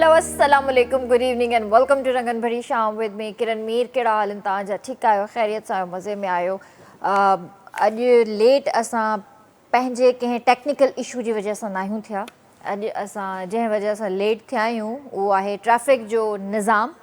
Hello अस्सलाम वालेकुम, good evening and welcome to रंगन भरी शाम विद मी किरण मीर। कहिड़ा हाल आहिनि तव्हांजा? ठीकु आहियो? ख़ैरियत सां आहियो? मज़े में आहियो? अॼु लेट असां पंहिंजे कंहिं टेक्निकल इशू जी वजह सां न आहियूं थिया। अॼु असां जंहिं वजह सां लेट थिया आहियूं उहो आहे ट्रैफ़िक जो निज़ाम।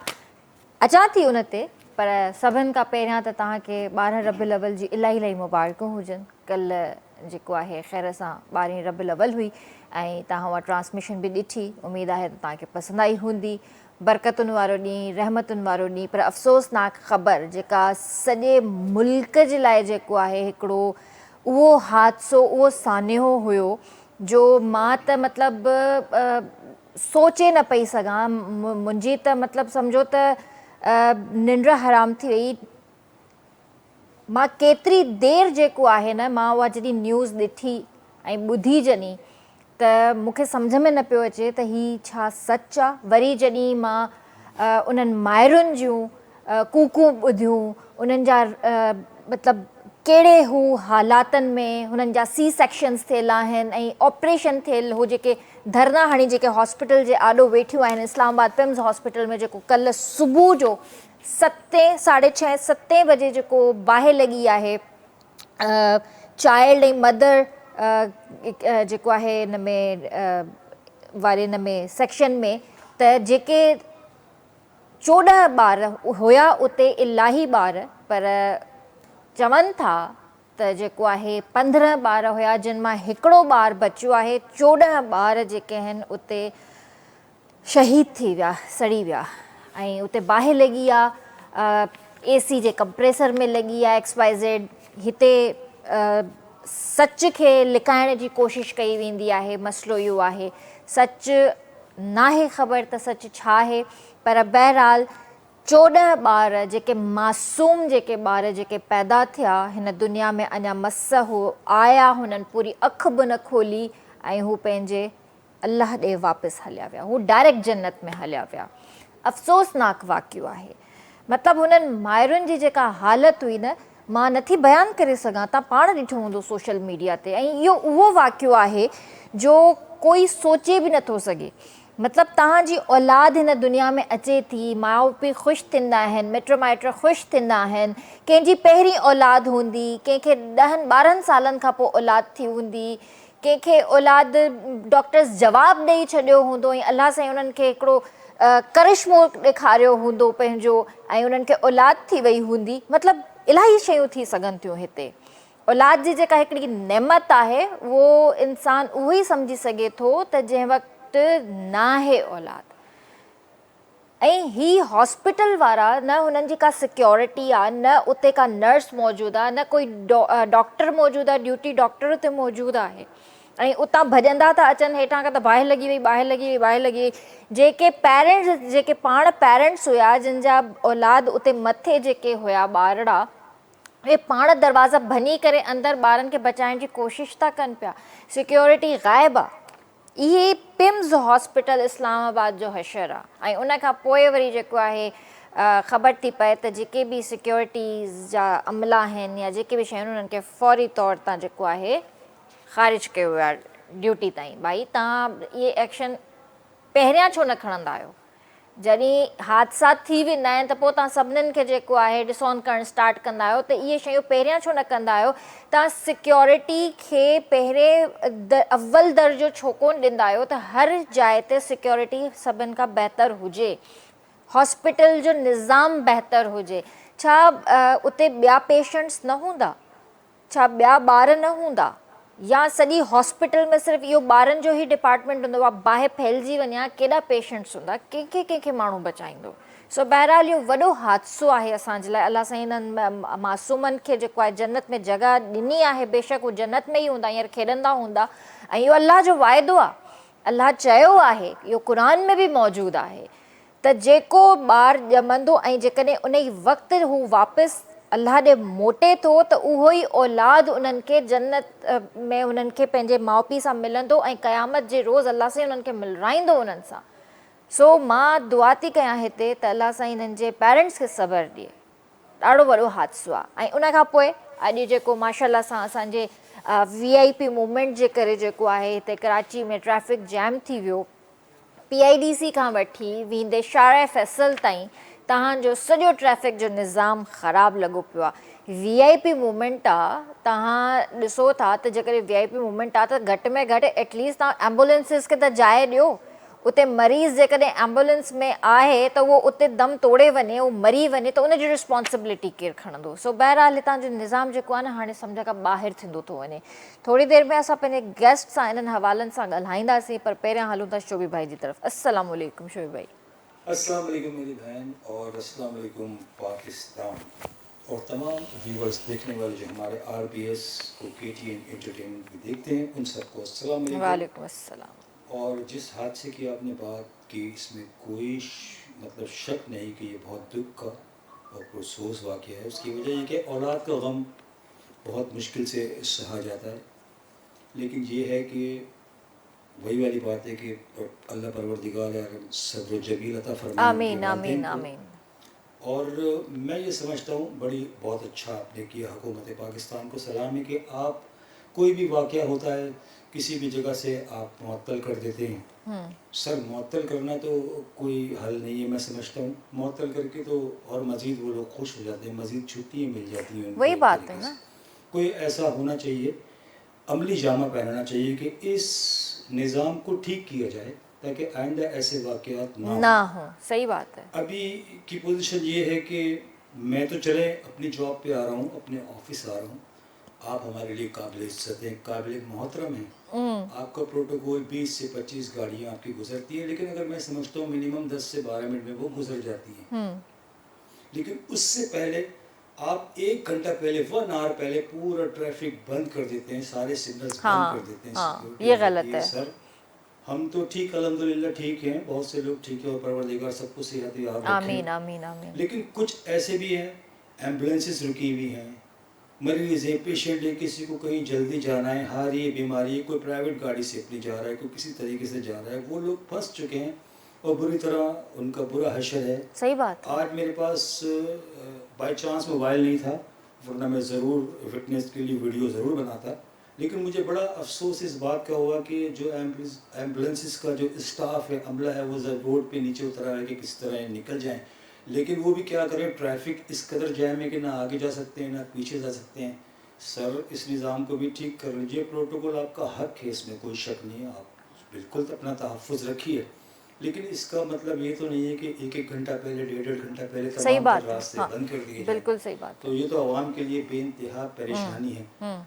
अचां थी उन ते, पर सभिनि खां पहिरियां त तव्हांखे 12 रबियुल अव्वल जी इलाही मुबारकूं हुजनि। कल्ह जेको आहे ख़ैर सां 12 रबियुल अव्वल हुई ऐं तव्हां उहा ट्रांसमिशन बि ॾिठी। उमेदु आहे त तव्हांखे पसंदि आई हूंदी। बरकतुनि वारो ॾींहुं, रहमतुनि वारो ॾींहुं, पर अफ़सोसनाक ख़बर जेका सॼे मुल्क जे लाइ जेको आहे हिकिड़ो उहो हादिसो, उहो सान्हो हुयो जो मां त मतिलबु सोचे न पई सघां। मुंहिंजी त मतिलबु सम्झो त निंड हराम थी वई। मां केतिरी देरि जेको आहे न, मां उहा जॾहिं न्यूज़ ॾिठी ऐं ॿुधी जॾहिं, त मूंखे सम्झ में न पियो अचे त हीअ छा सच आहे। वरी जॾहिं मां उन्हनि माइरुनि जूं कूकूं ॿुधियूं, उन्हनि जा मतिलबु कहिड़े हू हालातनि में हुननि जा सी सेक्शन्स थियल आहिनि ऐं ऑपरेशन थियल, हू जेके धरना हणी जेके हॉस्पिटल जे आॾो वेठियूं आहिनि, इस्लामाबाद पिम्स हॉस्पिटल में जेको कल्ह सुबुह जो 7, साढे 6, 7 बजे जेको बाहि लॻी आहे चाइल्ड ऐं मदर जेको आहे हिन में वारे हिन में सेक्शन में, त जेके 14 ॿार हुया उते इलाही ॿार, पर चवनि था त जेको आहे 15 ॿार हुया जिन मां हिकिड़ो ॿारु बचियो आहे। 14 ॿार जेके आहिनि उते शहीद थी विया, सड़ी विया ऐं उते बाहि लॻी आहे। AC जे कंप्रेसर में लॻी आहे। XYZ हिते सच खे लिकाइण जी कोशिशि कई वेंदी आहे। मसइलो इहो आहे, सच नाहे ख़बर त सच छा आहे, पर बहरहाल 14 ॿार जेके मासूम जेके ॿार जेके पैदा थिया हिन दुनिया में, अञा मस हू आया, हुननि पूरी अखि बि न खोली ऐं हू पंहिंजे अलाह ॾे वापसि हलिया विया। हू डायरेक्ट जन्नत में हलिया विया। अफ़सोसनाक वाक़ियो आहे। मतिलबु हुननि माइरुनि जी जेका हालत हुई न, मां नथी बयानु करे सघां। तव्हां पाण ॾिठो हूंदो सोशल मीडिया ते, ऐं इहो उहो वाक़ियो आहे जो कोई सोचे बि नथो सघे। मतिलबु तव्हांजी औलाद हिन दुनिया में अचे थी, माउ पीउ ख़ुशि थींदा आहिनि, मिट माइट ख़ुशि थींदा आहिनि। कंहिंजी पहिरीं औलाद हूंदी, कंहिंखे 10-12 सालनि खां पोइ औलाद थी हूंदी, कंहिंखे औलाद डॉक्टर्स जवाबु ॾेई छॾियो हूंदो ऐं अलाह साईं उन्हनि खे हिकिड़ो करिश्मो ॾेखारियो हूंदो पंहिंजो ऐं उन्हनि खे औलाद थी वई हूंदी। मतिलबु इलाही शयूं थी सघनि थियूं हिते। औलाद जी जेका हिकिड़ी नेमत आहे, उहो इंसानु उहो ई सम्झी सघे थो त जंहिं वक़्तु नाहे औलाद। ऐं ही हॉस्पिटल वारा, न हुननि जी का सिक्योरिटी आहे, न उते का नर्स मौजूदु आहे, न कोई डॉक्टर मौजूदु आहे, ड्यूटी डॉक्टर उते मौजूदु आहे। ऐं उतां भॼंदा था अचनि हेठां खां त बाहि लॻी वई, बाहि लॻी वई, बाहि लॻी वई। जेके पेरेंट्स, जेके पाण पेरेंट्स हुया, जिन जा औलाद उते मथे जेके हुया ॿारड़ा, उहे पाण दरवाज़ा भञी करे अंदरि ॿारनि खे बचाइण जी कोशिशि था कनि पिया। सिक्योरिटी ग़ाइबु आहे। इहे पिम्स हॉस्पिटल इस्लामाबाद जो हशर आहे। ऐं उन खां पोइ वरी जेको आहे ख़बर थी पए त जेके बि सिक्योरिटीज़ जा अमला आहिनि या जेके बि शयूं, उन्हनि खे फ़ौरी तौर तां जेको आहे ख़ारिज कयो वियो आहे ड्यूटी ताईं। भाई तव्हां इहे एक्शन पहिरियां छो न खणंदा आहियो? जॾहिं हादसा थी वेंदा आहिनि त पोइ तव्हां सभिनीनि खे जेको आहे डिसऑन करणु स्टार्ट कंदा आहियो, त इहे शयूं पहिरियां छो न कंदा आहियो? तव्हां सिक्योरिटी खे पहिरें अव्वल दर्जो छो कोन ॾींदा आहियो त हर जाइ ते सिक्योरिटी सभिनि खां बहितर हुजे, हॉस्पिटल जो निज़ाम बहितर हुजे? छा उते ॿिया पेशेंट्स न हूंदा? छा ॿिया ॿार न हूंदा? या सॼी हॉस्पिटल में सिर्फ़ु इहो ॿारनि जो ई डिपार्टमेंट हूंदो आहे? बाहि फैलिजी वञे हा, केॾा पेशेंट्स हूंदा? कंहिंखे माण्हू बचाईंदो? सो बहरहाल इहो वॾो हादिसो आहे असांजे लाइ। अलाह साईं हिननि मासूमनि खे जेको आहे जन्नत में जॻह ॾिनी आहे। बेशक हू जन्नत में ई हूंदा, हींअर खेॾंदा हूंदा। ऐं इहो अलाह जो वाइदो आहे। अलाह चयो आहे, इहो क़ुर में बि मौजूदु आहे, त जेको ॿारु ॼमंदो ऐं जेकॾहिं उन ई वक़्तु हू वापसि अलाह ॾे मोटे थो, त उहो ई औलाद उन्हनि खे जन्नत में उन्हनि खे पंहिंजे माउ पीउ सां मिलंदो ऐं क़यामत जे रोज़ु अलाह साईं उन्हनि खे मिलाईंदो उन्हनि सां। सो मां दुआ थी कयां हिते त अलाह साईं हिननि जे पेरेंट्स खे सब्र ॾिए। ॾाढो वॾो हादिसो आहे। ऐं उन खां पोइ अॼु जेको माशाअल्लाह सां असांजे VIP मूवमेंट जे करे जेको आहे हिते कराची में ट्रैफ़िक जैम थी वियो, PIDC खां वठी वेंदे शारा फैसल ताईं तव्हांजो सॼो ट्रैफ़िक जो निज़ाम ख़राबु लॻो पियो आहे। VIP मूवमेंट आहे, तव्हां ॾिसो था त जेकॾहिं VIP मूवमेंट आहे त घटि में घटि एटलीस्ट तव्हां एम्बुलेंसिस खे त जाइ ॾियो। उते मरीज़ जेकॾहिं एम्बुलेंस में आहे त उहो उते दम तोड़े वञे, उहो मरी वञे त उनजी रिस्पॉन्सिबिलिटी केरु खणंदो? सो बहरहाल हितां जो निज़ाम जेको आहे न हाणे सम्झ खां ॿाहिरि थींदो थो वञे। थोरी देरि में असां पंहिंजे गेस्ट सां इन्हनि हवालनि सां ॻाल्हाईंदासीं, पर पहिरियां हलूं था शोबी भाई जी तरफ़। अस्सलाम वालेकुम शोबी भाई। अस्सलाम वालेकुम मेरी बहन और अस्सलाम वालेकुम पाकिस्तान और तमाम व्यूवर्स देखने वाले जो हमारे RBS को KTN एंटरटेनमेंट भी देखते हैं, उन सबको अस्सलाम वालेकुम। वालेकुम अस्सलाम। और जिस हादसे की आपने बात की, इसमें कोई मतलब शक नहीं कि ये बहुत दुख का और पुरसोस वाक़या है। उसकी वजह ये कि औलाद का गम बहुत मुश्किल से सहा जाता है, लेकिन ये है कि वही वाली बात है कि अल्लाह परवरदिगार सब्र जमील अता फरमाए। आमीन आमीन आमीन। और मैं ये समझता हूँ बहुत अच्छा आपने किया। हुकूमत पाकिस्तान को सलाम है कि आप कोई भी वाक़या होता है किसी भी जगह से आप मुअत्तल कर देते हैं। सर मुअत्तल करना तो कोई हल नहीं है, मैं समझता हूँ। मुअत्तल करके तो और मज़ीद वो लोग खुश हो जाते हैं, मज़ीद छुट्टियाँ मिल जाती हैं। वही बात है ना, कोई ऐसा होना चाहिए, अमली जामा पहनना चाहिए कि इस निज़ाम को ठीक किया जाए ताकि आइंदा ऐसे वाक़यात ना हो। सही बात है। अभी की पोजीशन ये है कि मैं तो चले अपनी जॉब पे आ रहा हूँ, अपने ऑफिस आ रहा हूँ, आप हमारे लिए काबिल इज्जत हैं, काबिल मोहतरम हैं। आपका प्रोटोकॉल 20 से 25 गाड़ियाँ आपकी गुजरती हैं, लेकिन अगर मैं समझता हूँ मिनिमम 10 से 12 मिनट में वो गुजर जाती हैं। लेकिन उससे पहले आप 1 घंटा पहले, 1 आवर पहले पूरा ट्रैफिक बंद कर देते हैं, सारे सिग्नल्स बंद कर देते हैं। ये गलत है सर। हम तो ठीक अल्हम्दुलिल्लाह ठीक हैं, बहुत से लोग ठीक है और परवरदिगार सबको सेहत याद रखे। आमीन आमीन आमीन। लेकिन कुछ ऐसे भी हैं, एम्बुलेंसेस रुकी हुई हैं, मरीज़ हैं, पेशेंट है, किसी को कहीं जल्दी जाना है, हारी है, बीमारी है, कोई प्राइवेट गाड़ी से अपनी जा रहा है, कोई किसी तरीके से जा रहा है, वो लोग फंस चुके हैं और बुरी तरह उनका बुरा हशर है। सही बात। आज मेरे पास बाई चांस मोबाइल नहीं था, वरना मैं ज़रूर फिटनेस के लिए वीडियो ज़रूर बनाता। लेकिन मुझे बड़ा अफसोस इस बात का हुआ कि जो एम्बुलेंसेस का जो स्टाफ है, अमला है, वो रोड पे नीचे उतरा है कि किस तरह निकल जाएं, लेकिन वो भी क्या करें, ट्रैफिक इस कदर जैम है कि ना आगे जा सकते हैं ना पीछे जा सकते हैं। सर इस निज़ाम को भी ठीक कर लीजिए, प्रोटोकॉल आपका हक है, इसमें कोई शक नहीं है, आप बिल्कुल अपना तहफ़्फ़ुज़ रखिए, लेकिन इसका मतलब ये तो नहीं है कि 1-1 घंटा पहले, 1.5 घंटा पहले तमाम रास्ते बंद कर दिए। बिल्कुल सही बात। तो ये तो आवाम के लिए बेइंतहा परेशानी है।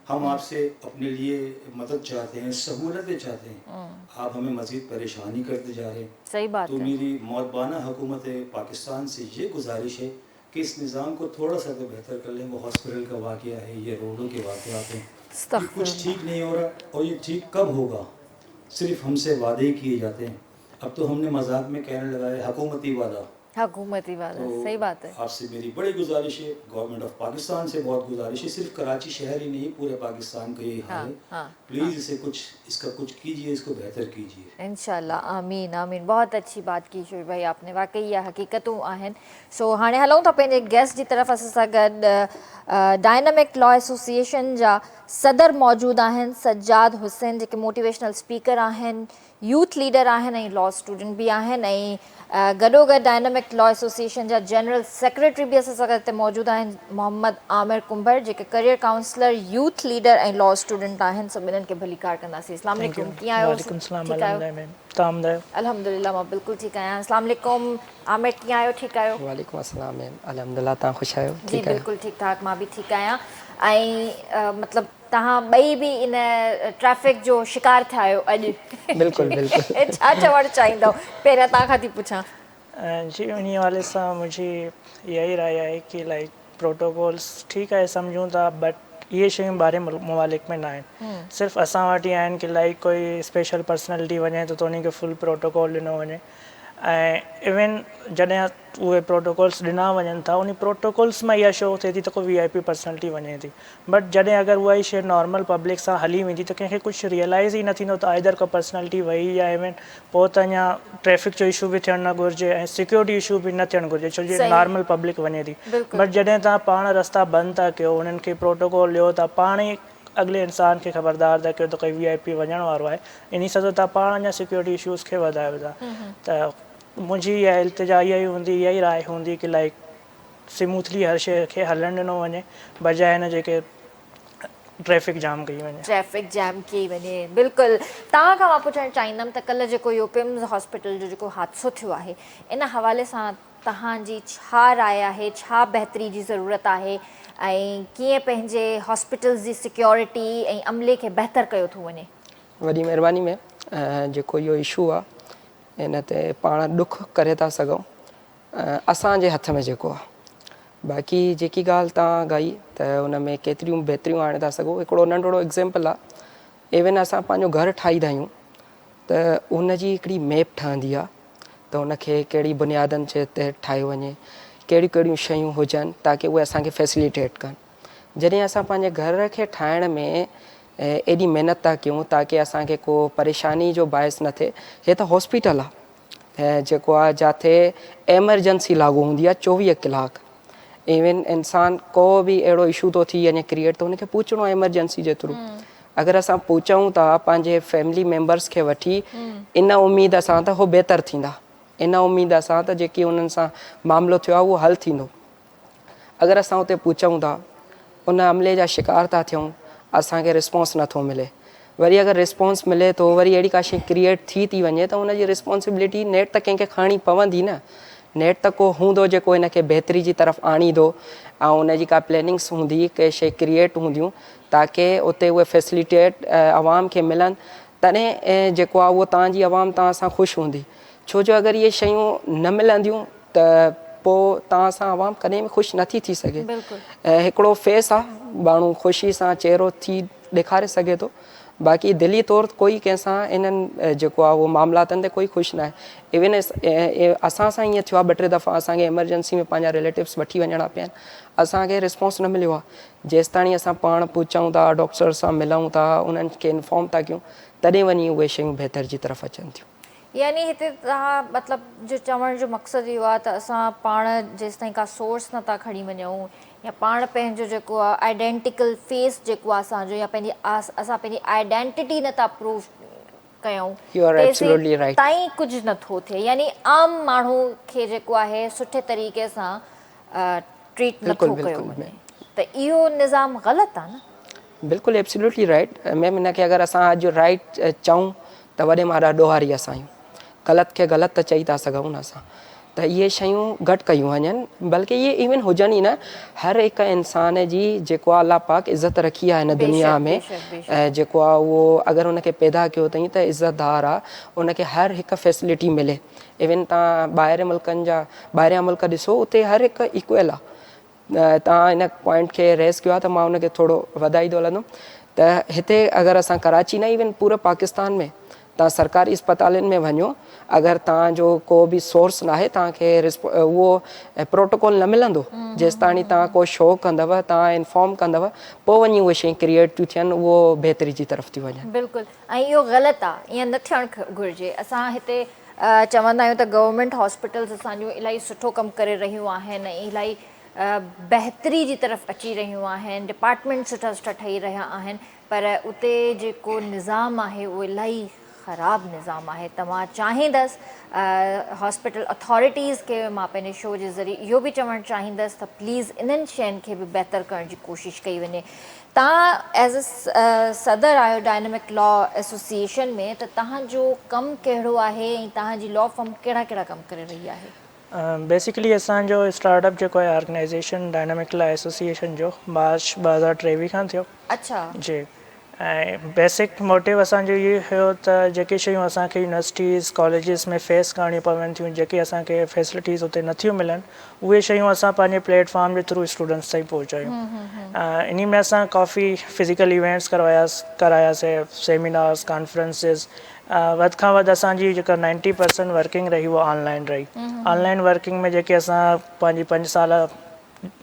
हम आपसे अपने लिए मदद चाहते हैं, सहूलतें चाहते हैं, आप हमें मज़ीद परेशानी करते जा रहे हैं। सही बात तो है। मेरी मौतबाना हुकूमत पाकिस्तान से ये गुजारिश है कि इस निज़ाम को थोड़ा सा तो बेहतर कर लें। वो हॉस्पिटल का वाक़या है, ये रोडों के वाक़यात हैं, कुछ ठीक नहीं हो रहा। और ये ठीक कब होगा? सिर्फ हमसे वादे ही किए जाते हैं। अब तो हमने मजाक में कहने लगा है हुकूमती वादा। तो सही बात है। आपसे मेरी बड़ी गुजारिश है, गवर्नमेंट ऑफ पाकिस्तान से बहुत गुजारिश है, सिर्फ कराची शहर ही नहीं पूरे पाकिस्तान का यही हाल है। प्लीज़ इसे इसका कुछ कीजिए, इसको बेहतर कीजिए इंशाल्लाह। आमीन आमीन। बहुत अच्छी बात की शोबी भाई आपने, वाकई इहा हक़ीक़तूं आहिनि। सो हाणे हलूं था पंहिंजे गेस्ट जी तरफ़। असां सां गॾु डायनामिक लॉ एसोसिएशन जा सदर मौजूदु आहिनि, सज्जाद हुसैन, जेके मोटिवेशनल स्पीकर आहिनि, यूथ लीडर आहिनि ऐं लॉ स्टूडेंट बि आहिनि, ऐं गॾोगॾु डायनामिक लॉ एसोसिएशन जा जनरल सेक्रेटरी बि असां सां गॾु हिते मौजूदु आहिनि, मोहम्मद आमिर कुंभर, जेके करियर काउंसलर, यूथ लीडर ऐं लॉ स्टूडेंट आहिनि। सभु ॿिन्हिनि खे भली कार कंदासीं। अस्सलाम वालेकुम, कीअं आहियो? अल्हम्दुलिल्लाह, मां बिल्कुलु ठीकु आहियां। अस्सलाम वालेकुम आमिर, कीअं आहियो? ठीकु आहियो? वालेकुम अस्सलाम मैम, अल्हम्दुलिल्लाह, तव्हां ख़ुशि आहियो? जी बिल्कुलु ठीकु ठाक, मां बि ठीकु आहियां। ऐं मतिलबु तव्हां ॿई बि इन ट्रैफिक जो शिकार थिया आहियो अॼु। बिल्कुलु बिल्कुलु। छा चवणु चाहींदव? पहिरियां तव्हां खां थी पुछां। जी, उन हवाले सां मुंहिंजी यही राय आहे कि लाइक प्रोटोकॉल्स ठीकु आहे, सम्झूं था, बट इहे शयूं ॿारहें ममालिक में न आहिनि। सिर्फ़ु असां वटि ई आहिनि कि लाइक कोई स्पेशल पर्सनैलिटी वञे त उन खे फुल प्रोटोकॉल ॾिनो वञे। ऐं इवन जॾहिं उहे प्रोटोकॉल्स ॾिना वञनि था, उन प्रोटोकॉल्स मां इहा शो थिए थी त कोई VIP पर्सनैलिटी वञे थी, बट जॾहिं अगरि उहा ई शइ नॉर्मल पब्लिक सां हली वेंदी त कंहिंखे कुझु रियलाइज़ ई न थींदो त आइदर का पर्सनैलिटी वई या इवन पोइ त अञा ट्रैफिक जो इशू बि थियणु न घुरिजे ऐं सिक्योरिटी इशू बि न थियणु घुरिजे, छो जो नॉर्मल पब्लिक वञे थी। बट जॾहिं तव्हां पाण रस्ता बंदि था कयो, उन्हनि खे प्रोटोकॉल ॾियो था, पाण ई अॻिले इंसान खे ख़बरदार था कयो त कोई VIP वञण वारो आहे, इन सां तव्हां पाण अञा सिक्योरिटी इशूज़ खे वधायो था। त मुंहिंजी इहा इल्तिजा इहा ई हूंदी, इहा ई राय हूंदी कि लाइक स्मूथली हर शइ खे हलणु ॾिनो वञे, बजाए हिन जेके ट्रैफिक जाम कई वञे। ट्रैफिक जाम कई वञे, बिल्कुलु। तव्हां खां मां पुछणु चाहींदमि त कल्ह जेको इहो पिम्स हॉस्पिटल जो जेको हादसो थियो आहे, इन हवाले सां तव्हांजी छा राय आहे, छा बहितरी जी ज़रूरत आहे ऐं कीअं पंहिंजे हॉस्पिटल्स जी सिक्योरिटी ऐं अमले खे बहितर कयो थो वञे? वॾी महिरबानी में जेको इहो इशू आहे इन ते पाण ॾुख करे था सघूं, असांजे हथ में जेको आहे। बाक़ी जेकी ॻाल्हि तव्हां ॻाई त उन में केतिरियूं बहितरियूं आणे था सघूं, हिकिड़ो नंढिड़ो एग्ज़ाम्पल आहे। इवन असां पंहिंजो घरु ठाहींदा आहियूं त उनजी हिकिड़ी मैप ठहंदी आहे त उनखे कहिड़ी बुनियादनि जे तहत ठाहियो वञे, कहिड़ियूं कहिड़ियूं शयूं हुजनि ताकी उहे असांखे फैसिलिटेट कनि। जॾहिं असां पंहिंजे घर खे ठाहिण में एॾी महिनत था कयूं ताकी असांखे को परेशानी जो बाहिस न थिए। हे त हॉस्पिटल आहे जेको आहे जिथे एमरजेंसी लागू हूंदी आहे 24 कलाक। इवन इंसान को बि अहिड़ो इशू थो थी वञे क्रिएट, त हुनखे पहुचणो आहे एमरजेंसी जे थ्रू। अगरि असां पहुचूं था पंहिंजे फैमिली मेंबर्स खे वठी इन उमेद सां त उहो बहितर थींदा, इन उमेद सां त जेकी उन्हनि सां मामिलो थियो आहे उहो हल थींदो। अगरि असां उते पहुचूं था, उन अमले जा शिकार था थियूं, असांखे रिस्पॉन्स नथो मिले, वरी अगरि रिस्पॉन्स मिले थो, वरी अहिड़ी का शइ क्रिएट थी वञे त उनजी रिस्पॉन्सिबिलिटी नेट त कंहिंखे खणणी पवंदी न। नेट त को हूंदो जेको हिनखे बहितरी जी तरफ़ आणींदो ऐं उनजी का प्लैनिंग्स हूंदी, के शइ क्रिएट हूंदियूं ताकी उते उहे फैसिलिटेट आवाम खे मिलनि, तॾहिं जेको आहे उहो तव्हांजी आवाम तव्हां सां ख़ुशि हूंदी। छो जो अगरि इहे शयूं न मिलंदियूं त पोइ तव्हां सां आवाम कॾहिं बि ख़ुशि नथी थी सघे। हिकिड़ो फेस आहे, माण्हू ख़ुशी सां चहिरो थी ॾेखारे सघे थो, बाक़ी दिली तौरु कोई कंहिंसां इन्हनि जेको आहे उहो मामलातनि ते कोई ख़ुशि न आहे। इवन असां सां ईअं थियो आहे 2-3 दफ़ा असांखे एमरजेंसी में पंहिंजा रिलेटिव्स वठी वञणा पिया आहिनि, असांखे रिस्पॉन्स न मिलियो आहे। जेसिताईं असां पाण पहुचूं था, डॉक्टर सां मिलूं था, उन्हनि खे इंफॉर्म था कयूं, तॾहिं वञी उहे शयूं बहितर जी तरफ़ अचनि थियूं। यानी हिते तव्हां मतिलबु जो चवण जो मक़सदु इहो आहे त असां पाण जेसिताईं का सोर्स नथा खणी वञूं या पाण पंहिंजो जेको आहे आइडेंटिकल फेस जेको आहे असांजो, या पंहिंजी असां पंहिंजी आइडेंटिटी नथा प्रूव कयूं ताईं कुझु नथो थिए। यानी आम माण्हू खे जेको आहे सुठे तरीक़े सां ट्रीट नथो कयो वञे, त इहो निज़ाम ग़लति आहे न? बिल्कुलु एब्सोल्युटली राइट। मैम हिनखे अगरि असां अॼु राइट चऊं त वॾे मां ॾाढो हारी असां आहियूं, ग़लति खे ग़लति त चई था सघूं न असां। त इहे शयूं घटि कयूं वञनि, बल्कि इहे इवन हुजनि ई न। हर हिकु इंसान जी जेको आहे अलाह पाक इज़त रखी आहे हिन दुनिया में, जेको आहे उहो अगरि उनखे पैदा कयो अथई त इज़तदार आहे, उनखे हर हिकु फैसिलिटी मिले। इवन तव्हां ॿाहिरि मुल्कनि जा ॿाहिरियां मुल्क ॾिसो, उते हर हिकु इक्वल आहे। तव्हां हिन पॉइंट खे रेस कयो आहे त मां उनखे थोरो वधाई थो हलंदुमि त हिते अगरि असां कराची न, इवन पूरे पाकिस्तान में तव्हां सरकारी अस्पतालुनि में वञो, अगरि तव्हांजो को बि सोर्स न आहे, तव्हांखे उहो प्रोटोकॉल न मिलंदो जेसिताईं तव्हां को शो कंदव, तव्हां इंफॉर्म कंदव, पोइ वञी उहे शयूं क्रिएट थियूं थियनि, उहो बहितरी जी तरफ़ थियूं वञनि। बिल्कुलु, ऐं इहो ग़लति आहे, ईअं न थियणु घुरिजे। असां हिते चवंदा आहियूं त गवर्नमेंट हॉस्पिटल्स असांजूं इलाही सुठो कमु करे रहियूं आहिनि, इलाही बहितरी जी तरफ़ अची रहियूं आहिनि, डिपार्टमेंट सुठा सुठा ठही रहिया आहिनि, पर उते जेको निज़ाम आहे उहो इलाही ख़राबु निज़ाम आहे। त मां चाहींदसि हॉस्पिटल अथॉरिटीज़ खे मां पंहिंजे शो जे ज़रिए इहो बि चवणु चाहींदसि त प्लीज़ इन्हनि शयुनि खे बि बहितर करण जी कोशिशि कई वञे। तव्हां एज़ अ सदर आहियो डायनेमिक लॉ एसोसिएशन में, त तव्हांजो कमु कहिड़ो आहे ऐं तव्हांजी लॉ फर्म कहिड़ा कहिड़ा कमु करे रही आहे? बेसिकली असांजो स्टार्टअप जेको आहे ऑर्गेनाइज़ेशन डायनेमिक लॉ एसोसिएशन जो मार्च 2023 खां थियो। अच्छा जी, ऐं बेसिक मोटिव असांजो इहो हुयो त जेके शयूं असांखे यूनिवर्सिटीज़ कॉलेजिस में फेस करणियूं पवनि थियूं, जेके असांखे फैसिलिटीज़ उते नथियूं मिलनि, उहे शयूं असां पंहिंजे प्लेटफॉर्म जे थ्रू स्टूडेंट्स ताईं पहुचायूं। इन में असां काफ़ी फिज़िकल इवेंट्स करायासीं, सेमिनार्स, कॉन्फ्रेंसिस। वधि खां वधि असांजी जेका 90% वर्किंग रही उहा ऑनलाइन रही। ऑनलाइन वर्किंग में जेके असां पंहिंजी 5 साल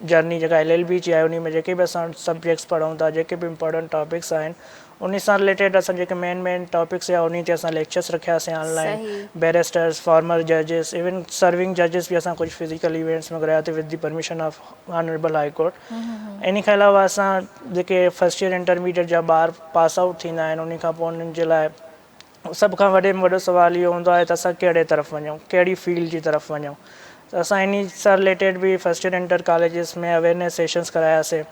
जर्नी जेका LLB जी आहे उन में जेके बि असां सब्जेक्ट्स पढ़ूं था, जेके बि इम्पोर्टेंट टॉपिक्स आहिनि उन सां रिलेटेड असां जेके मेन टॉपिक्स या उन ते असां लेक्चर्स रखियासीं ऑनलाइन। सही। बैरिस्टर्स, फॉर्मर जजिस, इवन सर्विंग जजिस भी असां कुछ फिजिकल इवेंट्स में कराया थे with the permission of honourable high court. इन खां अलावा असां जेके फर्स्ट ईयर इंटरमीडिएट जा ॿार पास आउट थींदा आहिनि उन खां पोइ उन्हनि जे लाइ सभ खां वॾे में वॾो सुवाल इहो हूंदो आहे त असां कहिड़े तरफ़ वञूं, कहिड़ी फील्ड जी तरफ़ वञूं। त असां इन सां रिलेटेड भी फर्स्ट ईयर इंटर कॉलेजिस में अवेयरनेस सेशंस करायासीं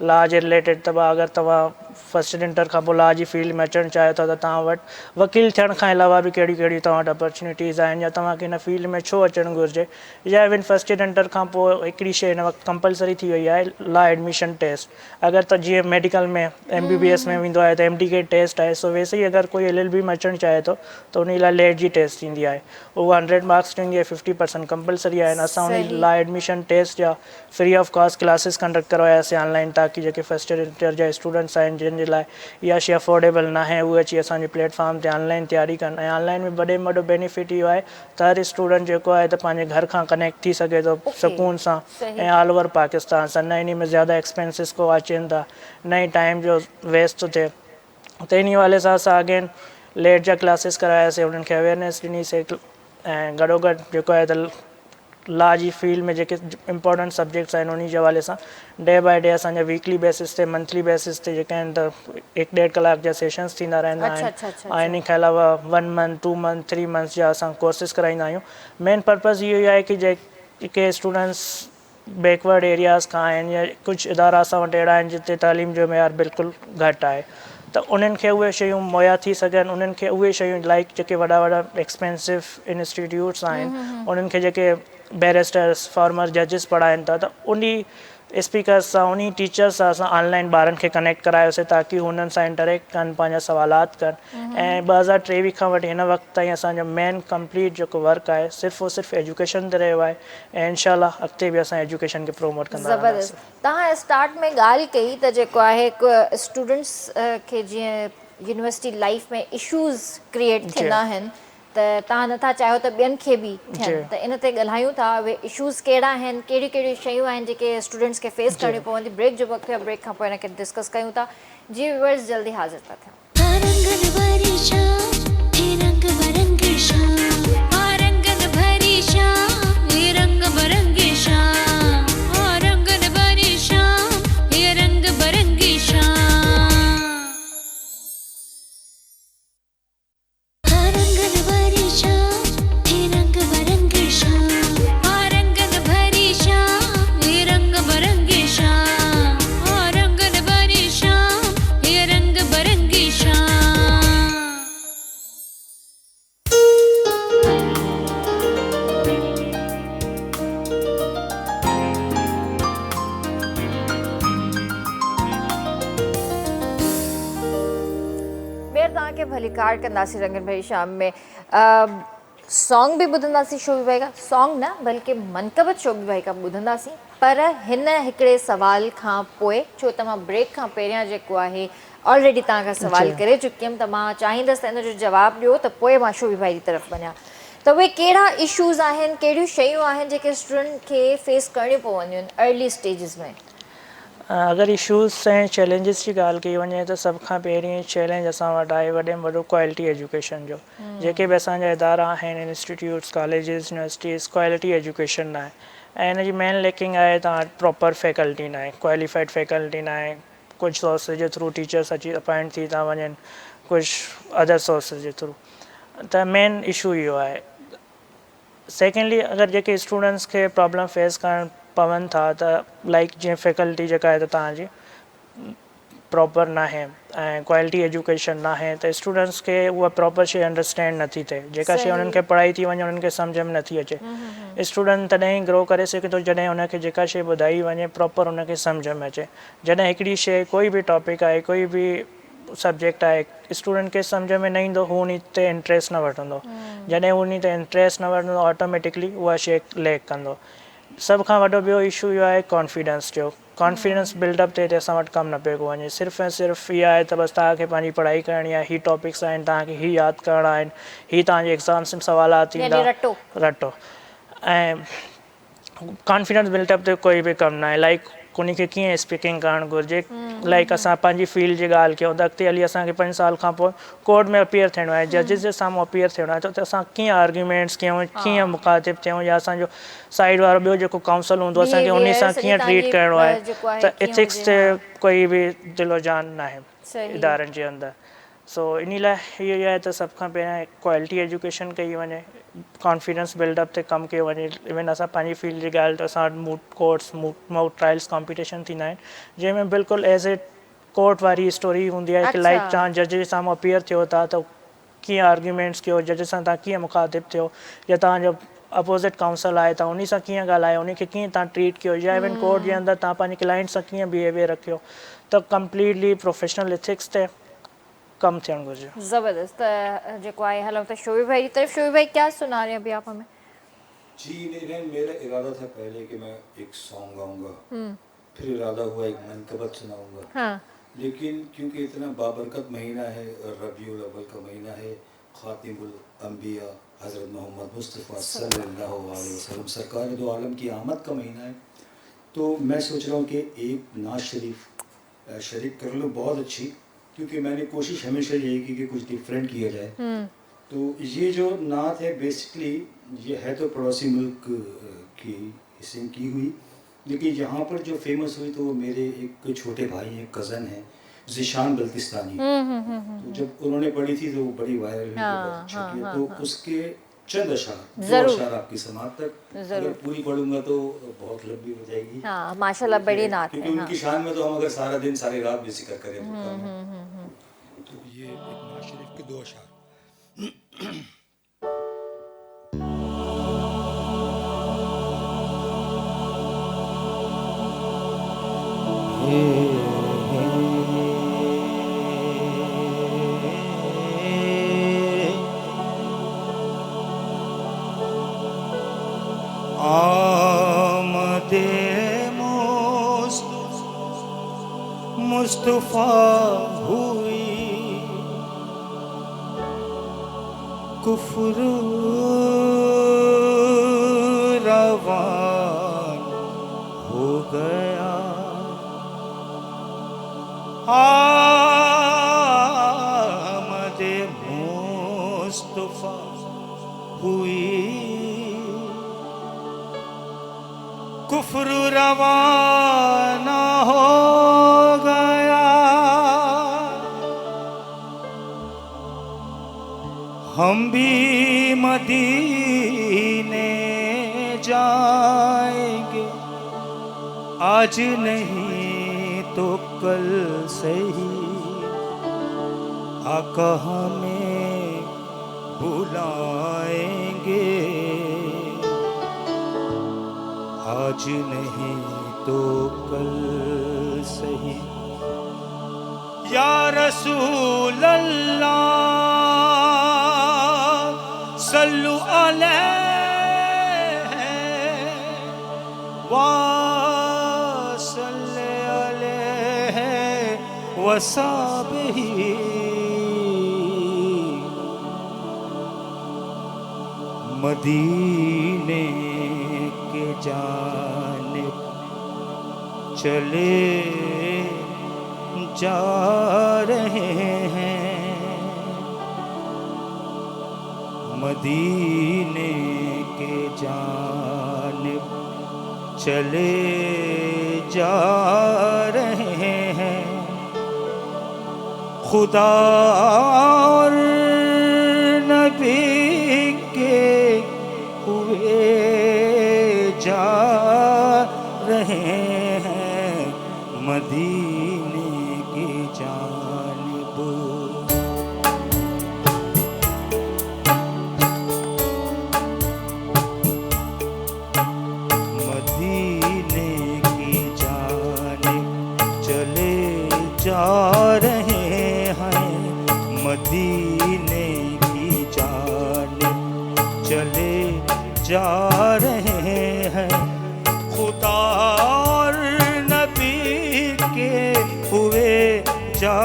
लॉ जे रिलेटेड। त अगरि तव्हां फर्स्ट ईयर इंटर खां पोइ लॉ जी फील्ड में अचणु चाहियो था त तव्हां वटि वकील थियण खां अलावा बि कहिड़ी कहिड़ी तव्हां वटि अपॉर्चुनिटीज़ आहिनि या तव्हांखे हिन फील्ड में छो अचणु घुरिजे। या इवन फर्स्ट ईयर इंटर खां पोइ हिकिड़ी शइ हिन वक़्तु कंपलसरी थी वई आहे लॉ एडमिशन टेस्ट। अगरि त जीअं मेडिकल में MBBS में वेंदो आहे त MDK टेस्ट आहे। सो वैसे ई अगरि कोई LLB में अचणु चाहे थो त उन लाइ लेट जी टेस्ट थींदी आहे, उहा 100 मार्क्स ॾींदी आहे, 50% कंपलसरी आहे। असां उन सही। लॉ एडमिशन टेस्ट जा free of cost classes conduct करवायासीं ऑनलाइन ताकी जेके फर्स्ट ईयर इंटर जा स्टूडेंट्स आहिनि जिन जे लाइ इहा शइ अफोर्डेबल न आहे उहे अची असांजे प्लेटफॉर्म ते ऑनलाइन तयारी कनि। ऐं ऑनलाइन में वॾे में वॾो बेनिफिट इहो आहे त हर स्टूडेंट जेको आहे त पंहिंजे घर खां कनेक्ट थी सघे थो सुकून सां सही। ऐं ऑल ओवर पाकिस्तान सां। न इन में ज़्यादा एक्सपेंसिस को अचनि था, न ई टाइम जो वेस्ट थो थिए। त इन वाले सां असां अगेन लेट जा क्लासिस करायासीं, उन्हनि खे अवेयरनेस ॾिनीसीं ऐं गॾोगॾु जेको आहे त लॉ जी फील्ड में जेके इम्पोर्टेंट सब्जेक्ट्स आहिनि उन जे हवाले सां डे बाय डे असांजा वीकली बेसिस ते मंथली बेसिस ते जेके आहिनि त 1-1.5 कलाक जा सेशंस थींदा रहंदा आहिनि। ऐं इन खां अलावा 1 मंथ 2 मंथ 3 मंथ्स जा असां कोर्सिस कराईंदा आहियूं। मेन पर्पज़ इहो ई आहे कि जेके स्टूडेंट्स बैकवर्ड एरियाज़ खां आहिनि या कुझु इदारा असां वटि अहिड़ा आहिनि जिते तालीम जो मयार बिल्कुलु घटि आहे त उन्हनि खे उहे शयूं मुहैया थी सघनि। उन्हनि खे उहे शयूं लाइक जेके वॾा एक्सपेंसिव इंस्टीट्यूट्स आहिनि उन्हनि खे जेके बैरिस्टर्स फॉर्मर जजिस पढ़ाइनि था त उन स्पीकर्स सां उन टीचर्स सां असां ऑनलाइन ॿारनि खे कनेक्ट करायोसीं ताकी हुननि सां इंटरेक्ट कनि, पंहिंजा सवालात कनि। ऐं 2023 खां वठी हिन वक़्तु ताईं असांजो मेन कंप्लीट जेको वर्क आहे सिर्फ़ु और सिर्फ़ु एजुकेशन ते रहियो आहे ऐं इनशाला अॻिते बि असां एजुकेशन खे प्रोमोट कंदा ज़बरदस्त। तव्हां स्टार्ट में ॻाल्हि कई त जेको आहे स्टूडेंट्स खे जीअं यूनिवर्सिटी लाइफ में इशूज़ क्रिएट थींदा आहिनि त तव्हां नथा चाहियो त ॿियनि खे बि थियनि, त इन ते ॻाल्हायूं था। उहे इशूज़ कहिड़ा आहिनि, कहिड़ियूं कहिड़ियूं शयूं आहिनि जेके स्टूडेंट्स खे फेस करणी पवंदी। ब्रेक जो वक़्तु आहे, ब्रेक खां पोइ हिन खे डिस्कस कयूं था। जी व्यूअर्स जल्दी हाज़िर था थियूं। तव्हांखे भली कार कंदासीं रंगन भरी शाम में। सॉन्ग बि ॿुधंदासीं शोभी भाई खां, सॉन्ग न बल्कि मनकबत शोभी भाई खां ॿुधंदासीं। पर हिन हिकिड़े सवाल खां पोइ, छो त मां ब्रेक खां पहिरियां जेको आहे ऑलरेडी तव्हां खां सवाल करे चुकी हुयमि, त मां चाहींदसि त हिन जो जवाबु ॾियो त पोइ मां शोभी भाई जी तरफ़ वञा। त उहे कहिड़ा इशूज़ आहिनि, कहिड़ियूं शयूं आहिनि जेके स्टूडेंट खे फेस करणियूं पवंदियूं आहिनि अर्ली स्टेजिस में? अगरि इशूज़ ऐं चैलेंजिस जी ॻाल्हि कई वञे त सभ खां पहिरीं चैलेंज असां वटि आहे वॾे में वॾो क्वालिटी एजुकेशन जो। जेके बि असांजा इदारा आहिनि institutes colleges universities quality education न आहे ऐं हिन जी मेन लेकिंग आहे तव्हां प्रॉपर फैकल्टी न आहे, क्वालिफाइड फैकल्टी न आहे। कुझु सोर्सिस जे थ्रू टीचर्स अची अपॉइंट थी था वञनि, कुझु अदर सोर्सिस जे थ्रू। त मेन इशू इहो आहे। सेकेंडली अगरि जेके स्टूडेंट्स खे प्रॉब्लम फेस करणु पवनि था त लाइक जीअं फैकल्टी जेका आहे त तव्हांजी प्रॉपर न आहे ऐं क्वालिटी एजुकेशन न आहे त स्टूडेंट्स खे उहा प्रॉपर शइ अंडरस्टैंड नथी थिए। जेका शइ उन्हनि खे पढ़ाई थी वञे उन्हनि खे सम्झ में नथी अचे। स्टूडेंट तॾहिं ई ग्रो करे सघे थो जॾहिं उनखे जेका शइ ॿुधाई वञे प्रॉपर उनखे सम्झ में अचे। जॾहिं हिकिड़ी शइ कोई बि टॉपिक आहे, कोई बि सब्जेक्ट आहे, स्टूडेंट खे सम्झ में न ईंदो, हू उन ते इंट्रस्ट न वठंदो। जॾहिं हू उन ते इंट्रस्ट न वठंदो ऑटोमेटिकली उहा शइ लैक कंदो। सभ खां वॾो ॿियो इशू इहो आहे कॉन्फिडेंस जो। कॉन्फिडेंस बिल्डअप ते असां वटि कमु न पियो वञे। सिर्फ़ु ऐं सिर्फ़ु इहा आहे त बसि तव्हांखे पंहिंजी पढ़ाई करणी आहे, हीअ टॉपिक्स आहिनि, तव्हांखे हीअ यादि करणा आहिनि, हीअ तव्हांजे एग्ज़ाम्स में सवालात ईंदा, रटो। ऐं कॉन्फिडेंस बिल्टअप ते कोई भी कम ना है लाइक उन खे कीअं स्पीकिंग करणु घुरिजे लाइक असां पंहिंजी फील्ड जी ॻाल्हि कयूं त अॻिते हली असांखे 5 साल खां पोइ कोर्ट में अपीयर थियणो आहे जजिस जे साम्हूं अपीयर थियणो आहे त असां कीअं आर्ग्यूमेंट्स कयूं कीअं मुखातिब थियूं या असांजो साइड वारो ॿियो जेको काउंसल हूंदो आहे असांखे उन सां कीअं ट्रीट करिणो आहे त एथिक्स ते कोई बि दिलो जान न आहे इदारनि जे अंदरि सो इन लाइ इहो ई आहे त सभ खां पहिरियां क्वालिटी एजुकेशन कई वञे कॉन्फिडेंस बिल्डअप ते कमु कयो वञे इवन असां पंहिंजी फील्ड जी ॻाल्हि त असां वटि मूट कोर्ट्स मूट ट्रायल्स कॉम्पिटिशन थींदा आहिनि जंहिंमें बिल्कुलु एज़ ए कोर्ट वारी स्टोरी हूंदी आहे कि लाइक तव्हां जज जे साम्हूं अपीयर थियो था त कीअं आर्ग्यूमेंट्स कयो जज सां तव्हां कीअं मुखातिब थियो या तव्हांजो अपोज़िट काउंसल आहे तव्हां उन सां कीअं ॻाल्हायो उन खे कीअं तव्हां ट्रीट कयो या इवन कोर्ट जे अंदरि तव्हां पंहिंजे क्लाइंट सां कीअं बिहेवियर रखियो त कंप्लीटली प्रोफेशनल एथिक्स ते कम थियणु घुरिजे ज़बरदस्त जेको आहे हलूं त शोएब भाई की तरफ शोएब भाई क्या सुना रहे हैं अभी आप हमें जी नहीं मेरा इरादा था पहले कि मैं एक सॉन्ग गाऊंगा फिर इरादा हुआ एक मनकबत सुनाऊंगा हाँ लेकिन क्योंकि इतना बाबरकत महीना है रबीउल अव्वल का महीना है खातिमुल अंबिया हज़रत मोहम्मद मुस्तफ़ा सल्लल्लाहु अलैहि वसल्लम सरकार दो आलम की आमद का महीना है तो मैं सोच रहा हूँ कि एक नाज शरीफ शरीक कर लूँ बहुत अच्छी क्योंकि मैंने कोशिश हमेशा यही की कि कुछ डिफरेंट किया जाए तो ये जो नात है बेसिकली ये है तो पड़ोसी मुल्क की सिंग की हुई लेकिन यहाँ पर जो फेमस हुई तो वो मेरे एक छोटे भाई हैं कज़न हैं ज़िशान बल्तिस्तानी तो जब उन्होंने पढ़ी थी तो वो बड़ी वायरल हुई तो उसके चंद अशार दो अशार आपकी समात तक अगर पूरी पढ़ूंगा तो बहुत लंबी हो जाएगी हाँ माशाल्लाह बड़ी नात है क्योंकि उनकी शान में तो हम अगर सारा दिन सारी रात भी जिक्र करें तो ये एक नाज शरीफ के दो अशार आमदे मुस्तफा हुई कुफ्र रवान हो गया आमदे मुस्तफा हुई कुफ्र रवाना हो गया हम भी मदीने जाएंगे आज नहीं तो कल सही आका हमें बुलाएंगे आज नहीं तो कल सही या रसूल अल्लाह सल्लु अलैहि व सल्ले अलैहि वसहबिही मदीने के जानिब चले जा रहे हैं मदीने के जानिब चले जा रहे हैं खुदा और नबी के हुए जा रहे हैं मदीने की जानिब मदीने की जानिब चले जा रहे हैं मदीने की जानिब चले जा रहे हैं खुदा और नबी के हुए जा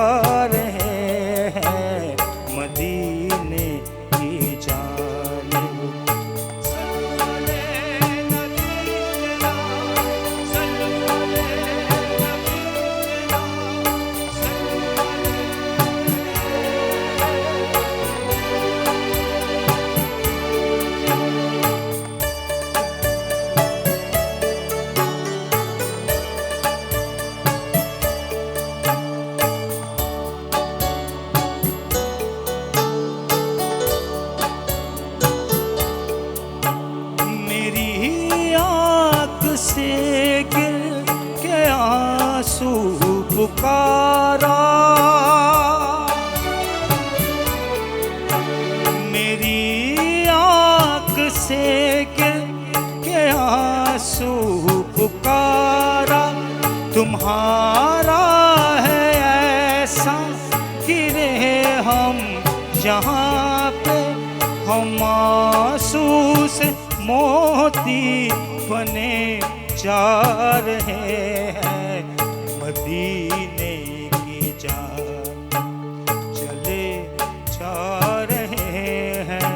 रहे हैं मदीने की जानिब पुकारा, मेरी आँख से गिर के आंसू पुकारा, तुम्हारा है ऐसा गिरे हम जहाँ पे, हम आंसू से मोती बने जा रहे हैं, मदीने की जान चले जा रहे हैं।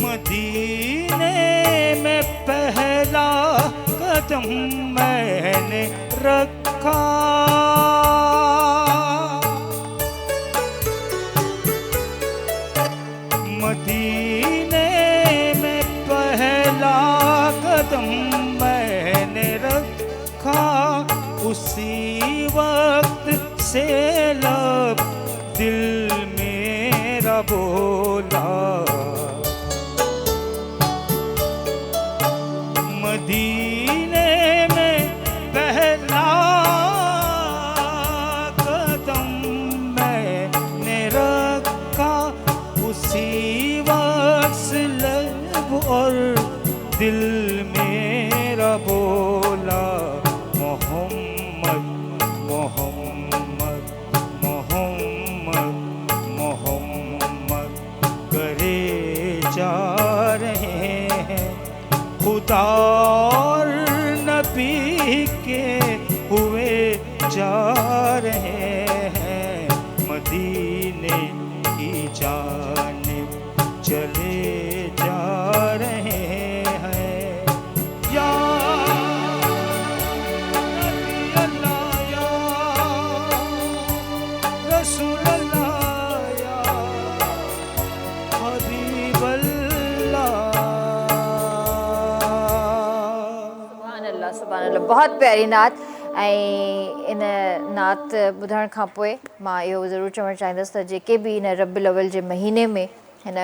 मदीने में पहला कदम मैंने रखा, मदीने में पहला कदम मैंने रखा, उसी वक्त से लब दिल मेरा बोला, मदीने में पहला कदम मैंने रखा, उसी वक्त लब और दिल मेरा बोला, मोहम्मद मोहम्मद मोहम्मद मोहम्मद करे जा रहे हैं, खुदा और नबी के हुए जा रहे हैं, मदीने की जानिब चले जा रहे हैं। या नबी अल्लाह, या रसूल अल्लाह, या हबीब अल्लाह। सुभान अल्लाह, बहुत प्यारी नात। ऐं इन नात ॿुधण खां पोइ मां इहो ज़रूरु चवणु चाहींदसि त जेके बि इन रबिउल अव्वल जे महीने में, हिन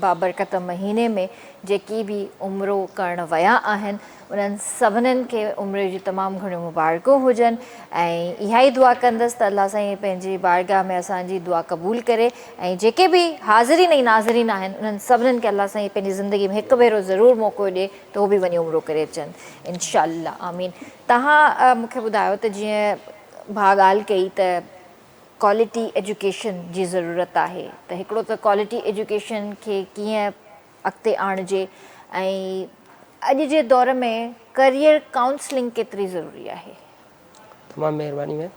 बाबरकत महीने में जेकी बि उमिरो करणु विया आहिनि, उन्हनि सभिनीनि खे उमिरि जी तमामु घणियूं मुबारकूं हुजनि। ऐं इहा ई दुआ कंदसि त अल्लाह साईं पंहिंजी बारगाह में असांजी दुआ क़बूल करे, ऐं जेके बि हाज़िरीन ऐं नाज़रीन आहिनि उन्हनि सभिनीनि खे अल्लाह साईं पंहिंजी ज़िंदगी में हिकु भेरो ज़रूरु मौक़ो ॾिए त उहो बि वञी उमिरो करे अचनि, इंशाअल्लाह, आमीन। तव्हां मूंखे ॿुधायो त जीअं भाउ ॻाल्हि कई त क्वालिटी एजुकेशन जी ज़रूरत आहे, त हिकिड़ो त क्वालिटी एजुकेशन खे कीअं अॻिते आणिजे, ऐं अॼु जे दौर में करियर काउंसलिंग केतिरी ज़रूरी आहे? तमामु महिरबानी मैम।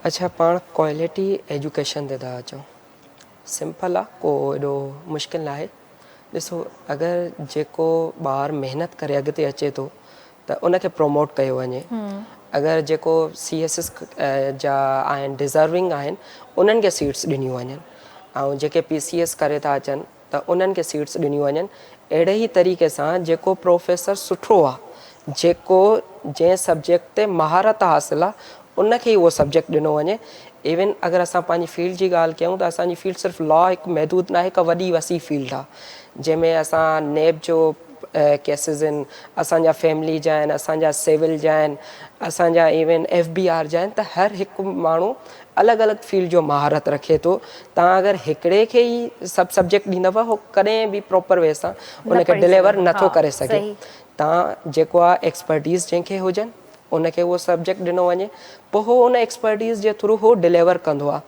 अच्छा, पाण क्वालिटी एजुकेशन ते था अचूं, सिंपल आहे, को एॾो मुश्किल न आहे। ॾिसो, अगरि जेको ॿारु महिनत करे अॻिते अचे थो त उनखे प्रमोट कयो वञे, अगरि जेको CSS जा आहिनि, डिज़र्विंग आहिनि, उन्हनि खे सीट्स ॾिनियूं वञनि, ऐं जेके PCS करे था अचनि त उन्हनि खे सीट्स ॾिनियूं वञनि। अहिड़े ई तरीक़े सां जेको प्रोफेसर सुठो आहे, जेको जंहिं सब्जेक्ट ते महारत हासिलु आहे, उनखे ई उहो सब्जेक्ट ॾिनो वञे। इवन अगरि असां पंहिंजी फील्ड जी ॻाल्हि कयूं त असांजी फील्ड सिर्फ़ु लॉ हिकु महदूद न आहे, हिकु वॾी वसी फील्ड आहे, जंहिंमें असां नेब जो केसिस आहिनि, असांजा फैमिली जा आहिनि, असांजा सिविल जा आहिनि, असांजा इवन FBR जा आहिनि, त हर हिकु माण्हू अलॻि अलॻि फील्ड जो महारत रखे थो। तव्हां अगरि हिकिड़े खे ई सभु सब्जेक्ट ॾींदव, उहो कॾहिं बि प्रॉपर वे सां उनखे डिलीवर नथो करे सघे। तव्हां जेको आहे एक्सपर्टीज़ जंहिंखे हुजनि, उनखे उहो सब्जेक्ट ॾिनो वञे, पोइ उहो उन एक्सपर्टीज़ जे थ्रू उहो डिलीवर कंदो आहे।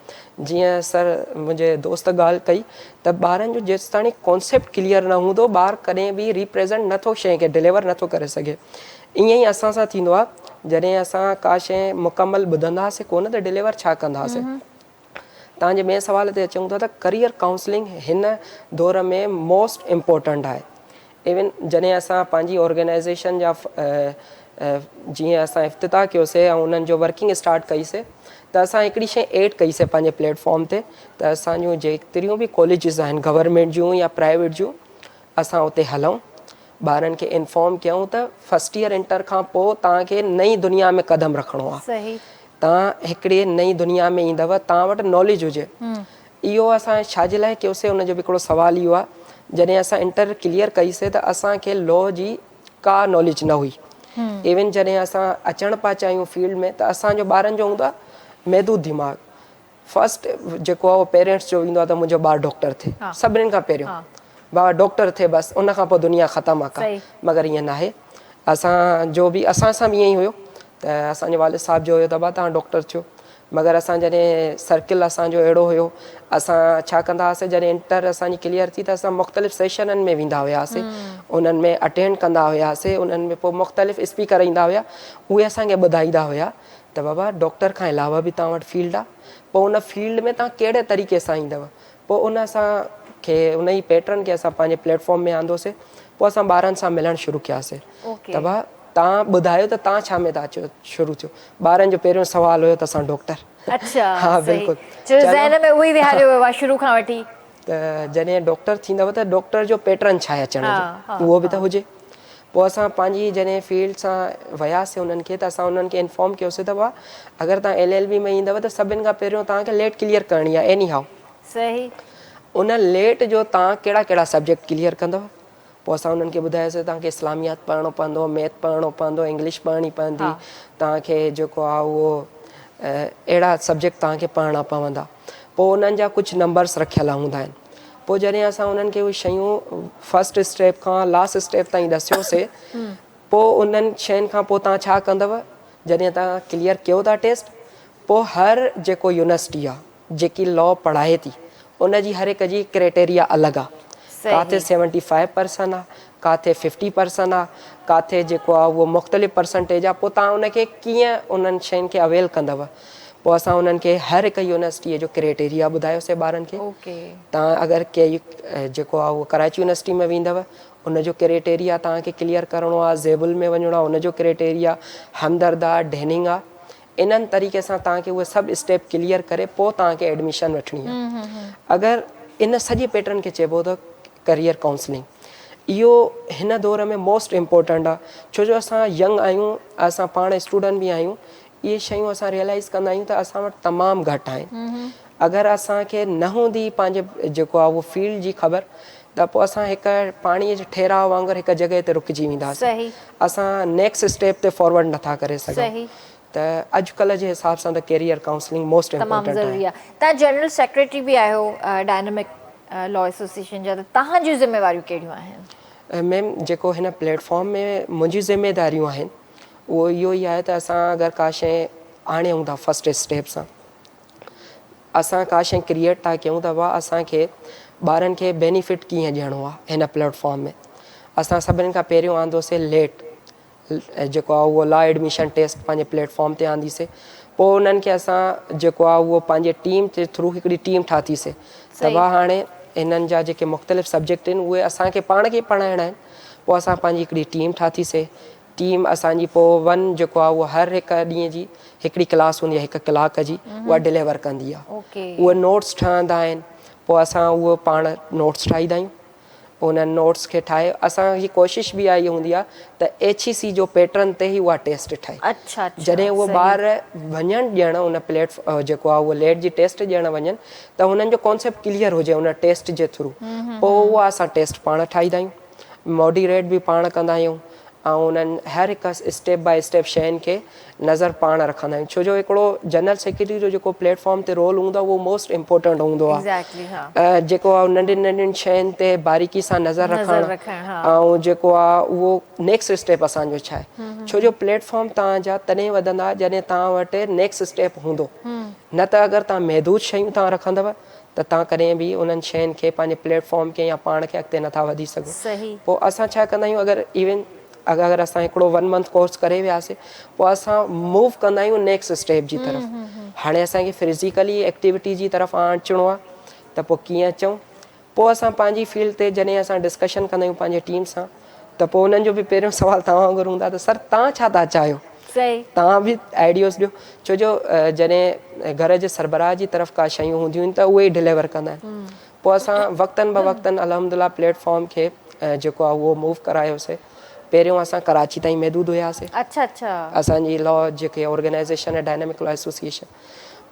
जीअं सर मुंहिंजे दोस्त ॻाल्हि कई त ॿारनि जो जेसि ताणी कॉन्सेप्ट क्लियर न हूंदो, ॿारु कॾहिं बि रिप्रेज़ेंट नथो शइ खे डिलीवर नथो करे सघे। ईअं ई असां सां थींदो आहे, जॾहिं असां का शइ मुकमल ॿुधंदासीं कोन त डिलीवर छा कंदासीं। तव्हांजे ॿिए सुवाल ते अचूं था त करियर काउंसलिंग हिन दौर में मोस्ट इम्पोर्टेंट आहे। इवन जॾहिं असां पंहिंजी ऑर्गेनाइज़ेशन जा जीअं असां इफ़्तिताह कयोसीं ऐं उन्हनि जो वर्किंग स्टार्ट कईसीं त असां हिकिड़ी शइ ऐड कईसीं पंहिंजे प्लेटफॉर्म ते त असांजूं जेतिरियूं बि कॉलेजिस आहिनि गवर्नमेंट जूं या प्राइवेट जूं असां उते हलूं ॿारनि खे इन्फॉर्म कयूं त फस्ट ईयर इंटर खां पोइ तव्हांखे नई दुनिया में क़दम रखिणो आहे सही तव्हां हिकिड़ी नई दुनिया में ईंदव तव्हां वटि नॉलेज हुजे इहो असां छाजे लाइ कयोसीं उनजो बि हिकिड़ो सुवालु इहो आहे जॾहिं असां इंटर क्लियर कईसीं त असांखे लॉ जी का नॉलेज न हुई इवन जॾहिं असां अचणु पिया चाहियूं फील्ड में त असांजो ॿारनि जो हूंदो आहे महदूद दिमाग़ फस्ट जेको आहे उहो पेरेंट्स जो ईंदो आहे त मुंहिंजो ॿारु डॉक्टर थिए सभिनीनि खां पहिरियों बाबा डॉक्टर थिए बसि उन खां पोइ दुनिया ख़तमु आहे का मगर ईअं न आहे असांजो बि असां सां बि ईअं ई हुयो त असांजे वालिद साहिब जो हुयो त भाउ तव्हां डॉक्टर थियो मगर असां जॾहिं सर्किल असांजो अहिड़ो हुयो असां छा कंदा हुआसीं जॾहिं इंटर असांजी क्लियर थी त असां मुख़्तलिफ़ सेशननि में वेंदा हुआसीं उन्हनि में अटेंड कंदा हुआसीं उन्हनि में पोइ मुख़्तलिफ़ स्पीकर ईंदा हुआ उहे असांखे ॿुधाईंदा हुआ त बाबा डॉक्टर खां अलावा बि तव्हां वटि फील्ड आहे पोइ उन फील्ड में तव्हां कहिड़े तरीक़े सां ईंदव पोइ उन असांखे उन ई पैटर्न खे असां पंहिंजे प्लेटफॉर्म में आंदोसीं पोइ असां ॿारनि सां मिलणु शुरू कयासीं त भाउ तव्हां ॿुधायो त तव्हां छा में था अचो शुरू थियो ॿारनि जो पहिरियों सुवालु हुयो त असां डॉक्टर अच्छा हाँ बिल्कुलु जो ज़हन में उहो ई विहारियो वियो आहे शुरू खां वठी त जॾहिं डॉक्टर थींदव त डॉक्टर जो पैटर्न छा आहे अचण जो उहो बि त हुजे पोइ असां पंहिंजी जॾहिं फील्ड सां वियासीं उन्हनि खे त असां उन्हनि खे इन्फॉर्म कयोसीं त भाउ अगरि तव्हां LLB में ईंदव त सभिनि खां पहिरियों तव्हांखे लेट क्लियर करणी आहे एनी हाउ सही उन लेट जो तव्हां कहिड़ा कहिड़ा सब्जेक्ट क्लियर कंदव पोइ असां उन्हनि खे ॿुधायोसीं तव्हांखे इस्लामियात पढ़णो पवंदो मैथ पढ़णो पवंदो इंग्लिश पढ़णी पवंदी तव्हांखे जेको आहे उहो अहिड़ा सब्जेक्ट तव्हांखे पढ़णा पवंदा पोइ उन्हनि जा कुझु नंबर्स रखियल हूंदा आहिनि पोइ जॾहिं असां उन्हनि खे उहे शयूं फस्ट स्टेप खां लास्ट स्टेप ताईं ॾसियोसीं पोइ उन्हनि शयुनि खां पोइ तव्हां छा कंदव जॾहिं तव्हां क्लियर कयो था टेस्ट पोइ हर जेको यूनिवर्सिटी आहे जेकी लॉ पढ़ाए थी उनजी हर हिक जी क्राइटेरिया अलॻि आहे काथे 75% आहे काथे 50% आहे काथे जेको आहे उहो मुख़्तलिफ़ परसेंटेज आहे पोइ तव्हां उनखे कीअं उन्हनि शयुनि खे अवेल कंदव पोइ असां उन्हनि खे हर हिकु यूनिवर्सिटीअ जो क्राइटेरिया ॿुधायोसीं ॿारनि खे तव्हां अगरि कंहिं जेको आहे उहो कराची यूनिवर्सिटी में वेंदव उनजो क्राइटेरिया तव्हांखे क्लियर करिणो आहे ज़ेबुल में वञिणो आहे उनजो क्राइटेरिया हमदर्द आहे डेनिंग आहे इन्हनि तरीक़े सां तव्हांखे उहे सभु स्टेप क्लियर करे पोइ तव्हांखे एडमिशन वठणी आहे अगरि इन सॼे पैटर्न खे चइबो त करियर काउंसलिंग इहो हिन दौर में मोस्ट इम्पोर्टेंट आहे छो जो असां यंग आहियूं असां पाण स्टूडेंट बि आहियूं इहे शयूं असां रियलाइज़ कंदा आहियूं त असां वटि तमामु घटि आहिनि अगरि असांखे न हूंदी पंहिंजे जेको आहे उहो फील्ड जी ख़बर त पोइ असां हिकु पाणीअ जे ठहिराउ वांगुरु हिकु जॻह ते रुकिजी वेंदासीं असां नेक्स्ट स्टेप ते फॉरवर्ड नथा करे सघूं त अॼुकल्ह जे हिसाब सां त करियर काउंसलिंग मोस्ट इम्पोर्टेंट आहे तव्हां जनरल सेक्रेटरी बि आहियो डायनामिक लॉ एसोसिएशन जा त तव्हांजूं ज़िम्मेवारियूं कहिड़ियूं आहिनि मैम जेको हिन प्लेटफॉर्म में मुंहिंजी ज़िम्मेदारियूं आहिनि उहो इहो ई आहे त असां अगरि का शइ आणियूं था फस्ट स्टेप सां असां का शइ क्रिएट था कयूं त भाउ असांखे ॿारनि खे बेनिफिट कीअं ॾियणो आहे हिन प्लेटफॉर्म में असां सभिनि खां पहिरियों आंदोसीं लेट जेको आहे उहो लॉ एडमिशन टेस्ट पंहिंजे प्लेटफॉर्म ते आंदीसीं पोइ उन्हनि खे असां जेको आहे उहो पंहिंजे टीम जे थ्रू हिकिड़ी टीम ठाहीसीं त भाउ हाणे इन्हनि जा जेके मुख़्तलिफ़ सब्जेक्ट आहिनि उहे असांखे पाण खे पढ़ाइणा आहिनि पोइ असां पंहिंजी हिकिड़ी टीम ठाहीसीं टीम असांजी पोइ वन जेको आहे उहो हर हिकु ॾींहं जी हिकिड़ी क्लास हूंदी आहे हिकु कलाक जी उहा डिलीवर कंदी आहे उहे नोट्स ठहंदा आहिनि पोइ असां उहो पाण नोट्स ठाहींदा आहियूं उन्हनि नोट्स खे ठाहे असांजी कोशिशि बि इहा हूंदी आहे त HEC जो पैटर्न ते ई उहा टेस्ट ठाहे जॾहिं उहो ॿार वञनि ॾियणु उन जेको आहे उहो लेट जी टेस्ट ॾियणु वञनि त हुननि जो कॉन्सेप्ट क्लियर हुजे उन टेस्ट जे थ्रू पोइ उहा असां टेस्ट पाण ठाहींदा आहियूं मॉडरेट बि पाण कंदा आहियूं ऐं उन्हनि हर हिकु स्टेप बाय स्टेप शयुनि खे नज़र पाण रखंदा आहियूं छो जो हिकिड़ो जनरल सेक्रेटरी जो जेको प्लेटफॉर्म ते रोल हूंदो आहे उहो मोस्ट इम्पोर्टेंट हूंदो आहे जेको आहे नंढियुनि नंढियुनि शयुनि ते बारीकी सां नज़र रखणु ऐं जेको आहे उहो नेक्स्ट स्टेप असांजो छा आहे छो जो प्लेटफॉर्म तव्हांजा तॾहिं वधंदा जॾहिं तव्हां वटि नेक्स्ट स्टेप हूंदो न त अगरि तव्हां महदूद शयूं तव्हां रखंदव त तव्हां कॾहिं बि उन्हनि शयुनि खे पंहिंजे प्लेटफॉर्म खे या पाण खे अॻिते नथा वधी सघो पोइ असां छा कंदा आहियूं अगरि असां हिकिड़ो 1 मंथ कोर्स करे वियासीं पोइ असां मूव कंदा आहियूं नेक्स्ट स्टेप जी तरफ़ हाणे असांखे फिज़िकली एक्टिविटी जी तरफ़ अचिणो आहे त पोइ कीअं अचूं पोइ असां पंहिंजी फील्ड ते जॾहिं असां डिस्कशन कंदा आहियूं पंहिंजे टीम सां त पोइ उन्हनि जो बि पहिरियों सुवाल तव्हां वांगुरु हूंदा त सर तव्हां छा था चाहियो, सही तव्हां बि आइडियोस ॾियो। छो जो जॾहिं घर जे सरबराह जी तरफ़ का शयूं हूंदियूं आहिनि त उहे ई डिलीवर कंदा आहिनि। पोइ असां वक़्तनि ब वक़्तनि अल्हम्दुलिल्लाह प्लेटफॉर्म खे जेको आहे उहो मूव करायोसीं। पहिरियों असां कराची ताईं महदूद हुयासीं, अच्छा अच्छा असांजी लॉ जेके ऑर्गेनाइज़ेशन आहे डायनेमिक लॉ एसोसिएशन,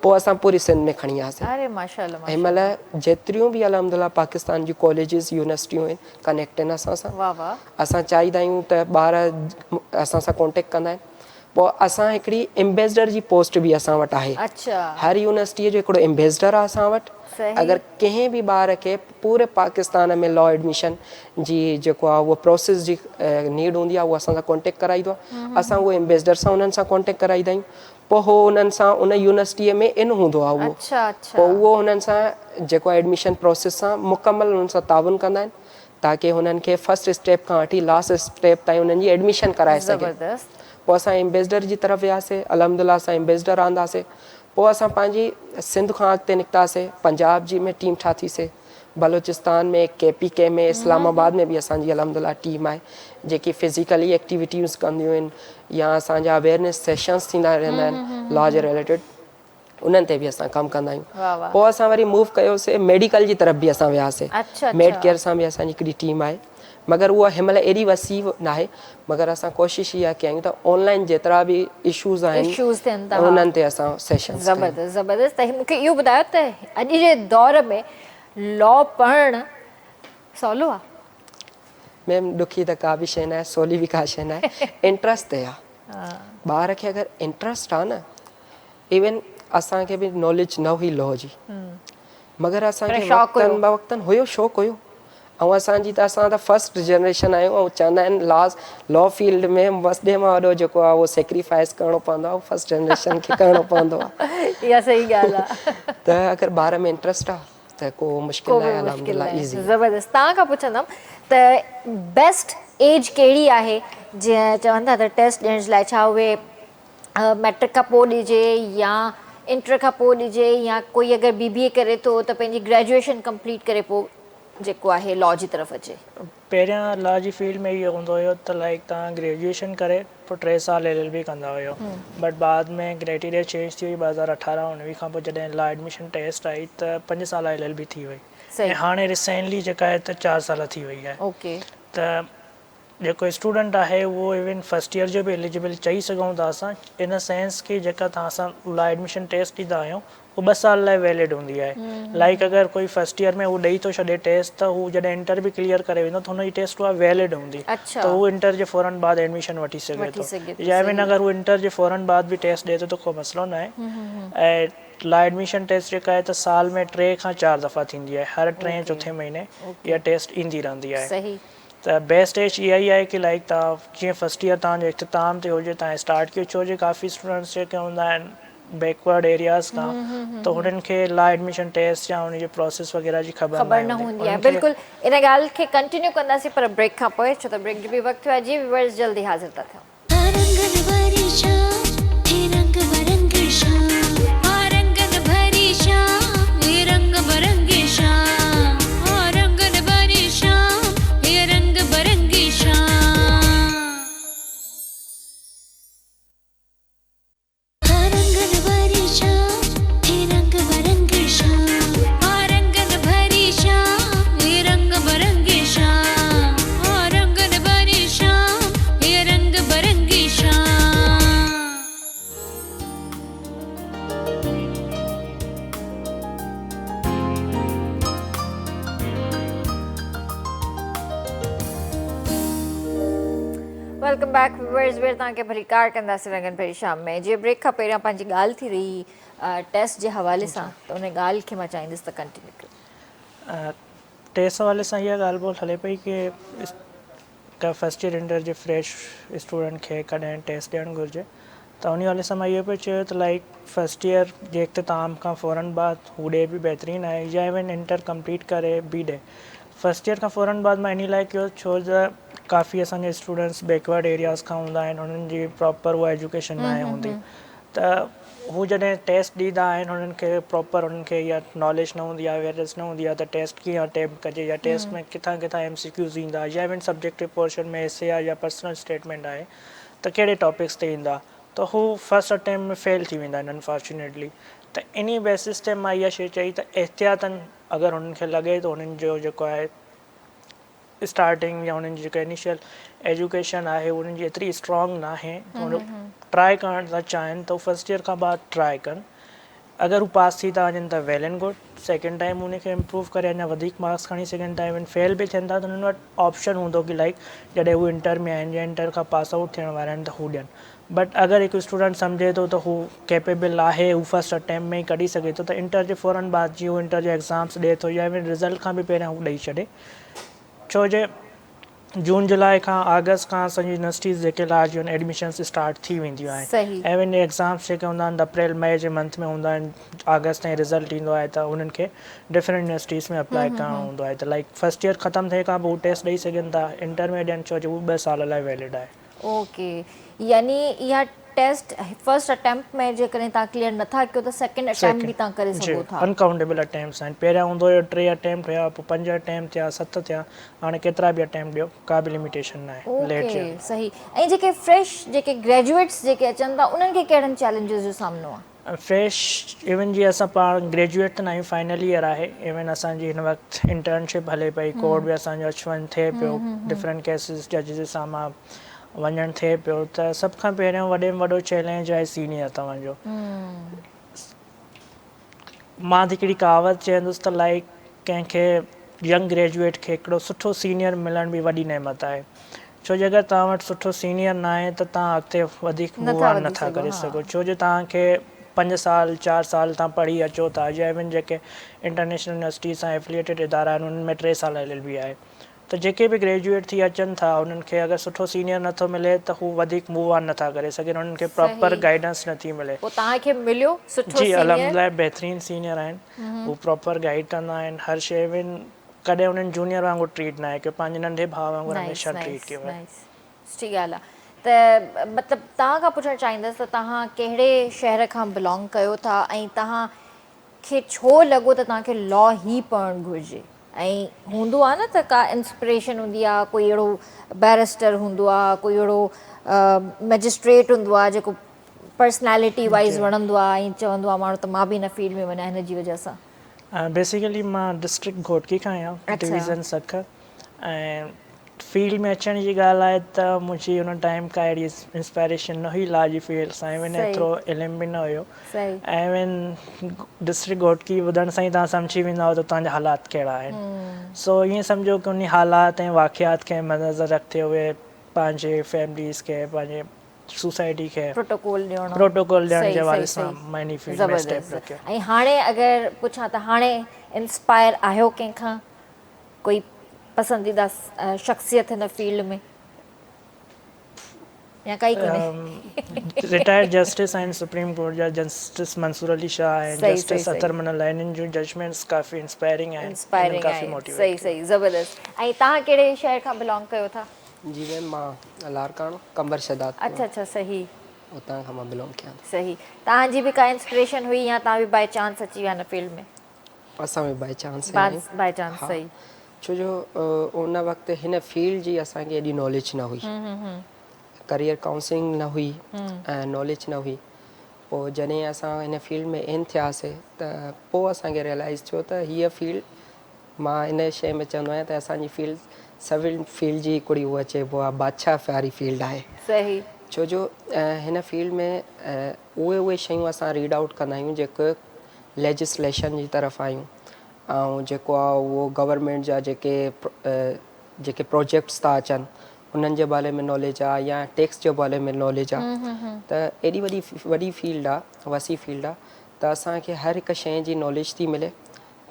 पोइ असां पूरी सिंध में खणी वियासीं। अरे माशाल्लाह हिन महिल जेतिरियूं बि अल्हम्दुलिल्लाह पाकिस्तान जी कॉलेजिस यूनिवर्सिटियूं आहिनि कनेक्ट आहिनि असां सां। वाह वाह असां चाहींदा आहियूं त ॿार असां सां कॉन्टेक्ट कंदा आहिनि। पोइ असां हिकिड़ी एम्बेसडर जी पोस्ट बि असां वटि आहे। अच्छा हर यूनिवर्सिटीअ जो हिकिड़ो एम्बेसडर आहे असां वटि। सही अगरि कंहिं बि ॿार खे पूरे पाकिस्तान में लॉ एडमिशन जी जेको आहे उहो प्रोसेस जी नीड हूंदी आहे उहो असां सां कॉन्टेक्ट कराईंदो आहे। असां उहो एम्बेसडर सां उन्हनि सां कॉन्टेक्ट कराईंदा आहियूं। पोइ उहो उन्हनि सां उन यूनिवर्सिटीअ में इन हूंदो आहे उहो, अच्छा अच्छा पोइ उहो हुननि सां जेको आहे एडमिशन प्रोसेस सां मुकमल हुननि सां ताउन कंदा आहिनि ताकी हुननि खे फस्ट स्टेप खां वठी लास्ट स्टेप ताईं हुननि जी एडमिशन कराए सघे। ज़बरदस्त पोइ असां एम्बेसडर जी तरफ़ वियासीं, अल्हम्दुलिल्लाह असां एम्बेसडर आंदासीं। पोइ असां पंहिंजी सिंध खां अॻिते निकितासीं, पंजाब जी में टीम ठातीसीं, बलूचिस्तान में KPK में इस्लामाबाद में बि असांजी अल्हम्दुलिल्लाह टीम आहे जेकी फिज़िकली एक्टिविटीज़ कंदियूं आहिनि या असांजा अवेयरनेस सेशंस थींदा रहंदा आहिनि लॉ जे रिलेटेड, उन्हनि ते बि असां कमु कंदा आहियूं। वाह वाह पोइ असां वरी मूव कयोसीं मेडिकल जी तरफ़ बि असां वियासीं। अच्छा मेड केयर सां बि असांजी हिकिड़ी टीम आहे, मगर उहा हिन महिल एॾी वसी न आहे, मगर असां कोशिशि इहा कयूं त ऑनलाइन जेतिरा बि इशूज़ आहिनि इश्यूज़ थियनि था उन्हनि ते असां सेशंस ज़बरदस्त ज़बरदस्त। त मूंखे इहो ॿुधायो त अॼु जे दौर में लॉ पढ़णु सवलो आहे? मैम ॾुखी त का बि शइ न आहे, सवली बि का शइ न आहे, इंट्रस्ट ते आहे। ॿार खे अगरि इंट्रस्ट आहे न, इवन असांखे बि नॉलेज न हुई लॉ जी, मगर असांखे वक़्तनि ब वक़्तनि हुयो, शौक़ु हुयो। ऐं असां त फस्ट जनरेशन आहियूं ऐं चवंदा आहिनि लॉ फील्ड में वॾे मां वॾो जेको आहे उहो सेक्रीफाइस करिणो पवंदो आहे, फस्ट जनरेशन खे करिणो पवंदो आहे। इहा सही ॻाल्हि आहे। त अगरि ॿार में इंट्रस्ट आहे त को मुश्किल न आहे, अल्हम्दुलिल्लाह ईज़ी। ज़बरदस्त। तव्हां खां पुछंदमि त बेस्ट एज कहिड़ी आहे जीअं चवनि था त टेस्ट ॾियण लाइ, छा उहे मैट्रिक खां पोइ ॾिजे या इंटर खां पोइ ॾिजे या कोई अगरि BBA करे थो त पंहिंजी ग्रेजुएशन कंप्लीट करे पोइ जेको आहे लॉ जी तरफ़ अचे? पहिरियां लॉ जी फील्ड में इहो हूंदो हुयो त लाइक तव्हां ग्रेजुएशन करे पोइ 3 साल LLB कंदा हुयो, बट बाद में क्राइटेरिया चेंज थी हुई 2018-19 खां पोइ जॾहिं लॉ एडमिशन टेस्ट आई त 5 साल LLB थी वई ऐं हाणे रिसेंटली जेका आहे त 4 साल थी वई आहे। ओके। त जेको स्टूडेंट आहे उहो इवन फस्ट ईयर जो बि एलिजिबल चई सघूं था असां, इन सेंस की जेका तव्हां सां लॉ एडमिशन टेस्ट ॾींदा आहियूं उहो 2 साल लाइ वैलिड हूंदी आहे। लाइक अगरि कोई फस्ट ईयर में उहो ॾेई थो छॾे टेस्ट त हू जॾहिं इंटर बि क्लियर करे वेंदो त हुनजी टेस्ट उहा वैलिड हूंदी, त हू इंटर जे फ़ौरन बाद एडमिशन वठी सघे थो, या इवन अगरि हू इंटर जे फ़ौरन बाद बि टेस्ट ॾिए थो त को मसइलो न आहे। ऐं लॉ एडमिशन टेस्ट जेका आहे त साल में 3 खां 4 दफ़ा थींदी आहे, हर 3-4 महीने इहा टेस्ट ईंदी रहंदी आहे। त बेस्ट एज इहा ई आहे की लाइक तव्हां जीअं फस्ट ईयर तव्हांजो इख़्तिताम ते हुजे, तव्हां स्टार्ट कयो, छो जो काफ़ी स्टूडेंट्स जेके हूंदा आहिनि बैकवर्ड एरियाज़ खां, त हुननि खे लॉ एडमिशन टेस्ट या हुनजी प्रोसेस वग़ैरह जी ख़बर न हूंदी आहे। बिल्कुलु इन ॻाल्हि खे कंटिन्यू कंदासीं पर ब्रेक खां पोइ, छो त ब्रेक जो बि वक़्तु आहे। जी व्यूअर्स जल्दी हाज़िर था थियूं। Welcome back viewers. तव्हांखे भली कार कंदासीं रंगनि पहिरीं शाम में। जीअं ब्रेक खां पहिरियां पंहिंजी ॻाल्हि थी रही टेस्ट जे हवाले सां, त उन ॻाल्हि खे मां चाहींदसि त कंटिन्यू कयो। टेस्ट हवाले सां इहा ॻाल्हि ॿोल हले पई की का फस्ट ईयर इंटर जे फ्रेश स्टूडेंट खे कॾहिं टेस्ट ॾियणु घुरिजे, त उन हवाले सां मां इहो पियो चयो त लाइक फस्ट ईयर जे इख़्तिताम खां फ़ौरन बाद हू ॾे बि बहितरीनु आहे, या इवन इंटर कंप्लीट करे बि ॾे। फस्ट ईयर खां फ़ौरन बाद मां इन लाइ कयो छो त काफ़ी असांजे स्टूडेंट्स बैकवर्ड एरियाज़ खां हूंदा आहिनि, हुननि जी प्रॉपर उहा एजुकेशन न आहे हूंदी, त हू जॾहिं टेस्ट ॾींदा आहिनि हुननि खे प्रॉपर हुननि खे इहा नॉलेज न हूंदी आहे अवेयरनेस न हूंदी आहे त टेस्ट कीअं अटैम्प्ट कजे या टेस्ट में किथां किथां MCQs ईंदा या इवन सब्जेक्टिव पोर्शन में एसे आहे या पर्सनल स्टेटमेंट आहे त कहिड़े टॉपिक्स ते ईंदा त हू फस्ट अटैम्प्ट में फेल थी वेंदा आहिनि अनफॉर्चुनेटली। त इन बेसिस ते मां इहा शइ चई त एहतियातन अगरि हुननि खे लॻे त हुननि जो जेको आहे स्टार्टिंग या हुननि जी जेका इनिशियल एजुकेशन आहे उन्हनि जी एतिरी स्ट्रॉन्ग न आहे ट्राई करणु था चाहिनि त हू फस्ट ईयर खां बाद ट्राई कनि। अगरि हू पास थी था वञनि त वेल एंड गुड, सेकेंड टाइम उनखे इम्प्रूव करे अञा वधीक मार्क्स खणी सघनि था। इवन फेल बि थियनि था त हुननि वटि ऑप्शन हूंदो की लाइक जॾहिं हू इंटर में आहिनि या इंटर खां पास आउट थियण वारा आहिनि त हू ॾियनि। बट अगरि हिकु स्टूडेंट सम्झे थो त हू कैपेबल आहे, हू फस्ट अटैम्प्ट में ई कढी सघे थो त इंटर जे फ़ौरन बाद जीअं हू इंटर जा एग्ज़ाम्स ॾिए थो या इवन रिज़ल्ट खां बि पहिरियां हू ॾेई छॾे। छो जे जून जुलाई खां अगस्त खां असांजी यूनिवर्सिटीज़ जेके लार्ज आहिनि एडमिशन्स स्टार्ट थी वेंदियूं आहिनि। सही। इवन एग्ज़ाम्स जेके हूंदा आहिनि अप्रैल मई जे मंथ में हूंदा आहिनि, अगस्त ताईं रिज़ल्ट ईंदो आहे त उन्हनि खे डिफरेंट यूनिवर्सिटीज़ में अप्लाई करिणो हूंदो आहे। त लाइक फस्ट ईयर ख़तमु थिए खां पोइ हू टेस्ट ॾेई सघनि था, इंटर में ॾियनि छो जो हू 2 साल लाइ वैलिड आहे। ओके, यानी इहा टेस्ट फर्स्ट अटैम्प्ट में जेकॾहिं तव्हां क्लियर नथा कयो त सेकंड अटैम्प्ट बि तव्हां करे जी, सघो था। अनकाउंटेबल अटैम्प्ट्स आहिनि। पहिरियां हूंदो हुयो 3 अटैम्प्ट हुया, पोइ 5 अटैम्प्ट थिया, 7 थिया, हाणे केतिरा बि अटैम्प्ट ॾियो, का बि लिमिटेशन न आहे लेट ओके, जा। सही। ऐं जेके फ्रेश जेके ग्रेजुएट्स जेके अचनि था उन्हनि खे कहिड़नि चैलेंजिस जो सामनो आहे? फ्रेश इवन जीअं असां पाण ग्रेजुएट त न आहियूं, फाइनल ईयर आहे, इवन असांजी हिन वक़्तु इंटर्नशिप हले पई, कोड बि असांजो अचु वञु थिए पियो, डिफरेंट केसिस जजिस सां मां वञणु थिए पियो। त सभ खां पहिरियों वॾे में वॾो चैलेंज आहे सीनियर तव्हांजो। मां त हिकिड़ी कहावत चवंदुसि त लाइक कंहिंखे यंग ग्रेजुएट खे हिकिड़ो सुठो सीनियर मिलण बि वॾी नेमत आहे। छो जो अगरि तव्हां वटि सुठो सीनियर न आहे त तव्हां अॻिते वधीक मूव ऑन नथा करे सघो। छो जो तव्हांखे 5 साल 4 साल तव्हां पढ़ी अचो था, या इवन जेके इंटरनेशनल यूनिवर्सिटी सां एफिलिएटेड इदारा आहिनि उन्हनि में 3 साल LLB आहे। त जेके बि ग्रेजुएट थी अचनि था उन्हनि खे अगरि सुठो सीनियर नथो मिले त हू वधीक मूव ऑन नथा करे सघनि, उन्हनि खे प्रॉपर गाइडेंस नथी मिले। पोइ तव्हांखे मिलियो सुठो जी, सीनियर? अलहमदिल्ला बहितरीनु सीनियर आहिनि, हू प्रॉपर गाइड कंदा आहिनि हर शइ में। कॾहिं उन्हनि जूनियर वांगुरु ट्रीट न आहे कि पंहिंजे नंढे भाउ वांगुरु हमेशह ट्रीट कयो आहे। सुठी ॻाल्हि आहे। त मतिलबु तव्हां खां पुछणु चाहींदसि त तव्हां कहिड़े शहर खां बिलोंग कयो था ऐं तव्हांखे छो लॻो त तव्हांखे लॉ ई पढ़णु घुरिजे? ऐं हूंदो आहे न त का इंस्पिरेशन हूंदी आहे, कोई अहिड़ो बैरिस्टर हूंदो आहे, कोई अहिड़ो मैजिस्ट्रेट हूंदो आहे जेको पर्सनैलिटी वाइज़ वणंदो आहे ऐं चवंदो आहे माण्हू त मां बि हिन फील्ड में वञा हिन जी वजह सां। बेसिकली मां डिस्ट्रिक्ट घोटकी खां आहियां, डिवीज़न सख। ऐं फील्ड में अचण जी ॻाल्हि आहे त मुंहिंजी हुन टाइम का अहिड़ी इंस्पायरेशन न हुई लॉ जी फील्ड सां, इवन एतिरो इल्मु बि न हुयो। ऐं इवन डिस्ट्रिक्ट घोटकी ॿुधण सां ई तव्हां सम्झी वेंदा हो त तव्हांजा हालात कहिड़ा आहिनि। सो ईअं सम्झो कि उन हालात ऐं वाक़ियात खे मदनज़र रखंदे हुए पंहिंजे फैमिलीज़ खे, पंहिंजे सोसाइटी खे प्रोटोकॉल ॾियण जे हवाले सां मां इन फील्ड में स्टेप रखियो। ऐं हाणे अगरि पुछां त हाणे इंस्पायर आहियो कंहिंखां, कोई पसंदीदा शख़्सियत हिन फील्ड में या काई कोन्हे? रिटायर्ड जस्टिस आहिनि सुप्रीम कोर्ट जा, जस्टिस मंसूर अली शाह ऐं जस्टिस अतर मनल आहिनि, इन्हनि जूं जजमेंट्स काफ़ी इंस्पायरिंग आहिनि, काफ़ी मोटिवेटिंग। सही, ज़बरदस्त। ऐं तव्हां कहिड़े शहर खां बिलोंग कयो था? जी मैम, मां लारकाणो कंबर शदात। अच्छा, सही। उतां खां मां बिलोंग कयां। सही। तव्हांजी बि का इंस्पिरेशन हुई या तव्हां बि बाय चांस अची विया हिन फील्ड में? असां बि बाय चांस बाय चांस, सही। छो जो उन वक़्तु हिन फील्ड जी असांखे एॾी नॉलेज न हुई, करियर काउंसलिंग न हुई ऐं नॉलेज न हुई। पोइ जॾहिं असां हिन फील्ड में इन थियासीं त पोइ असांखे रियलाइज़ थियो त हीअ फील्ड, मां इन शइ में चवंदो आहियां त असांजी फील्ड सभिनि फील्ड जी हिकिड़ी उहा चइबो आहे बादशाह वारी फील्ड आहे। सही। छो जो हिन फील्ड में उहे शयूं असां रीड आउट कंदा आहियूं जेके लेजिस्लेशन जी तरफ़ आहियूं, ऐं जेको आहे उहो गवर्नमेंट जा जेके प्रोजेक्ट्स था अचनि उन्हनि जे बारे में नॉलेज आहे या टैक्स जे बारे में नॉलेज आहे। त एॾी वॾी फील्ड आहे, वसी फील्ड आहे, त असांखे हर हिकु शइ जी नॉलेज थी मिले।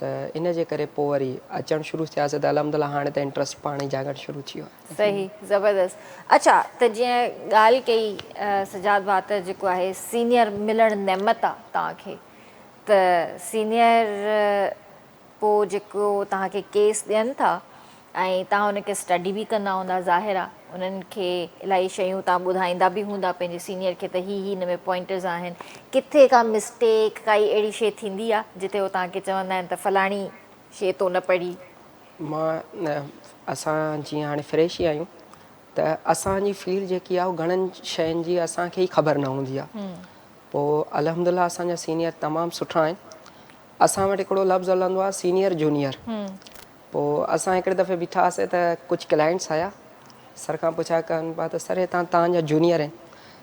त इन जे करे पोइ वरी अचणु शुरू थियासीं त अलहमदिल्ला हाणे त इंट्रस्ट पाण ई जाॻणु शुरू थी वियो आहे। सही, ज़बरदस्त। अच्छा, त जीअं ॻाल्हि कई सजाद भाउ त जेको आहे सीनियर मिलणु नेमत आहे तव्हांखे, त सीनियर पोइ जेको तव्हांखे केस ॾियनि था ऐं तव्हां हुनखे स्टडी बि कंदा हूंदा ज़ाहिर आहे, उन्हनि खे इलाही शयूं तव्हां ॿुधाईंदा बि हूंदा पंहिंजे सीनियर खे त ही हिन में पॉइंटर्स आहिनि, किथे का मिस्टेक काई अहिड़ी शइ थींदी आहे जिते हो तव्हांखे चवंदा आहिनि त फलाणी शइ तो न पढ़ी? असां जीअं हाणे फ्रेश ई आहियूं त असांजी फील्ड जेकी आहे उहा घणनि शयुनि जी असांखे ई ख़बर न हूंदी आहे। पोइ अलहमदिल्ला असांजा सीनियर तमामु सुठा आहिनि। असां वटि हिकिड़ो लफ़्ज़ हलंदो आहे सीनियर जूनियर। पोइ असां हिकिड़े दफ़े बीठा हुआसीं त कुझु क्लाइंट्स आया, सर खां पुछा कनि पिया त सर हे तव्हांजा जूनियर आहिनि?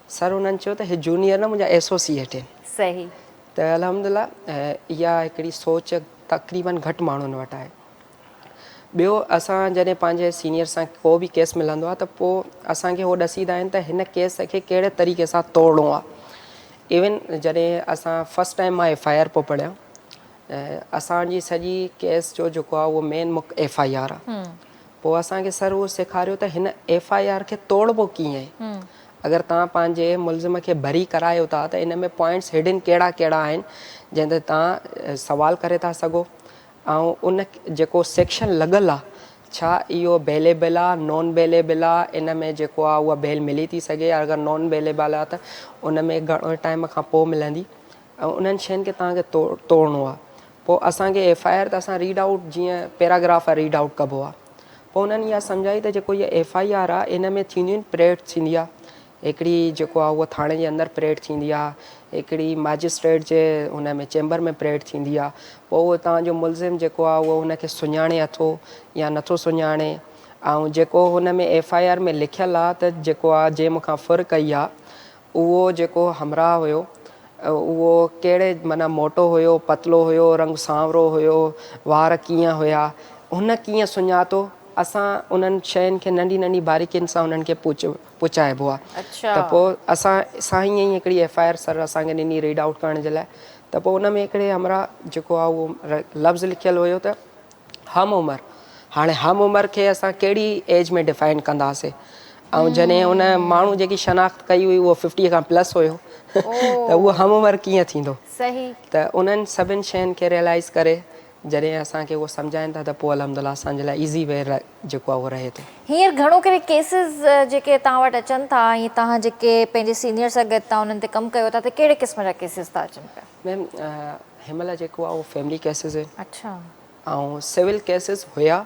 सर उन्हनि चयो त हे जूनियर न, मुंहिंजा एसोसिएट आहिनि। सही। त अलहमदिल्ला इहा हिकिड़ी सोच तक़रीबन घटि माण्हुनि वटि आहे। ॿियो असां जॾहिं पंहिंजे सीनियर सां को बि केस मिलंदो आहे त पोइ असांखे उहो ॾसींदा आहिनि त हिन केस खे कहिड़े तरीक़े सां तोड़णो आहे। इवन जॾहिं असां फस्ट टाइम मां FIR पोइ पढ़िया, असांजी सॼी केस जो जेको आहे उहो मेन FIR आहे। पोइ असांखे सर उहो सेखारियो त हिन FIR खे तोड़बो कीअं आहे। अगरि तव्हां पंहिंजे मुलज़िम खे भरी करायो था त इन में पॉइंट्स हिडन कहिड़ा कहिड़ा आहिनि जंहिं ते तव्हां सवाल करे था सघो, ऐं उन जेको सेक्शन लॻल आहे छा इहो बेलेबल आहे नॉन बेलेबल आहे, इन में जेको आहे उहा बेल मिली थी सघे, अगरि नॉन बेलेबल आहे त उन में घणो टाइम खां पोइ मिलंदी, ऐं उन्हनि शयुनि खे तव्हांखे तोड़णो आहे। पोइ असांखे FIR त असां रीड आउट जीअं पैराग्राफ रीड आउट कबो आहे। पोइ उन्हनि इहा सम्झाई त जेको इहा FIR आहे इन में थींदियूं आहिनि, परेड थींदी आहे हिकिड़ी जेको आहे उहा थाणे जे अंदरि परेड थींदी आहे, हिकिड़ी मैजिस्ट्रेट जे हुन में चैम्बर में परेड थींदी आहे। पोइ उहो तव्हांजो मुलज़िम जेको आहे उहो हुनखे सुञाणे अथो या नथो सुञाणे, ऐं जेको हुन में FIR में लिखियलु आहे त जेको आहे जंहिं मूंखां फुर कई आहे उहो जेको हमराह हुयो उहो कहिड़े माना मोटो हुयो, पतलो हुयो, रंग सांवरो हुयो, वार कीअं हुया, हुन कीअं सुञातो, असां उन्हनि शयुनि खे नंढी नंढी बारीकियुनि सां उन्हनि खे पुछाइबो आहे। त पोइ असां साईं ई हिकिड़ी FIR सर असांखे ॾिनी रीड आउट करण जे लाइ। त पोइ उन में हिकिड़े हमरा जेको आहे उहो लफ़्ज़ लिखियलु हुयो त हम उमिरि। हाणे हम उमिरि खे असां कहिड़ी एज में डिफाइन कंदासीं, ऐं जॾहिं उन माण्हू जेकी शनाख़्त कई हुई उहो 50 खां प्लस हुयो त उहो हम उमिरि कीअं थींदो। सही। त उन्हनि सभिनि शयुनि खे रियलाइज़ करे जॾहिं असांखे उहो सम्झाइनि था त पोइ अलहमदिल्ला असांजे लाइ ईज़ी वे जेको आहे उहो रहे थो। हींअर घणो करे केसिस जेके तव्हां वटि अचनि था ऐं तव्हां जेके पंहिंजे सीनियर सां गॾु तव्हां उन्हनि ते कमु कयो था त कहिड़े क़िस्म जा केसिस था अचनि पिया? मैम हिनमहिल जेको आहे उहो फैमिली केसिस आहिनि। अच्छा। ऐं सिविल केसिस हुया,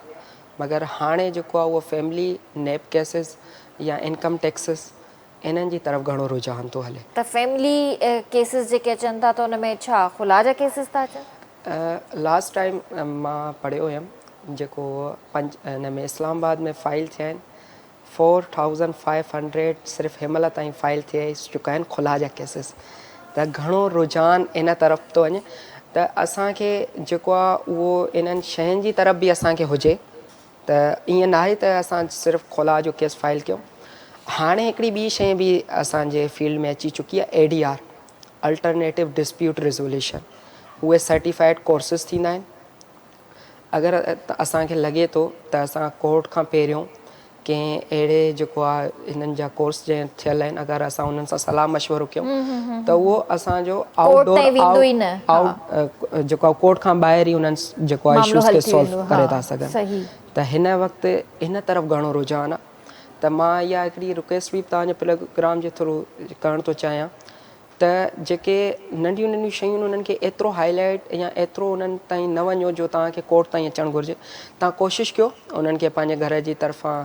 मगर हाणे जेको आहे उहो फैमिली नेप केसिस या इनकम टैक्सिस इन्हनि जी तरफ़ घणो रुझान थो हले। त फैमिली केसिस जेके अचनि था त उन में छा खुला जा केसिस था अचनि? लास्ट टाइम मां पढ़ियो हुयमि जेको हिन में इस्लामाबाद में फाइल थिया आहिनि 4500 सिर्फ़ु हिनमहिल ताईं फाइल थी चुका आहिनि खुला जा केसिस। त घणो रुझान इन तरफ़ थो वञे त असांखे जेको आहे उहो इन्हनि शयुनि जी तरफ़ बि असांखे हुजे, त ईअं न आहे त असां सिर्फ़ु खुला जो केस फाइल कयूं। हाणे हिकिड़ी ॿी शइ बि असांजे फील्ड में अची चुकी आहे, ADR अल्टरनेटिव डिस्प्यूट रिज़ोल्यूशन। उहे सर्टिफाइड कोर्सिस थींदा आहिनि। अगरि असांखे लॻे थो त असां कोर्ट खां पहिरियों कंहिं अहिड़े जेको आहे हिननि जा कोर्स जंहिं थियल आहिनि अगरि असां उन्हनि सां सलाह मशवरो कयूं त उहो असांजो आउटडोर जेको आहे कोर्ट खां ॿाहिरि ई उन्हनि जेको आहे इशूज़ खे सॉल्व करे था सघनि। त हिन वक़्तु इन तरफ़ घणो रुझान आहे। त मां इहा हिकिड़ी रिक्वेस्ट बि तव्हांजे प्रोग्राम जे थ्रू करणु थो चाहियां त जेके नंढियूं नंढियूं शयूं उन्हनि खे एतिरो हाईलाइट या एतिरो उन्हनि ताईं न वञो जो तव्हांखे कोर्ट ताईं अचणु घुरिजे, तव्हां कोशिशि कयो उन्हनि खे पंहिंजे घर जी तरफ़ां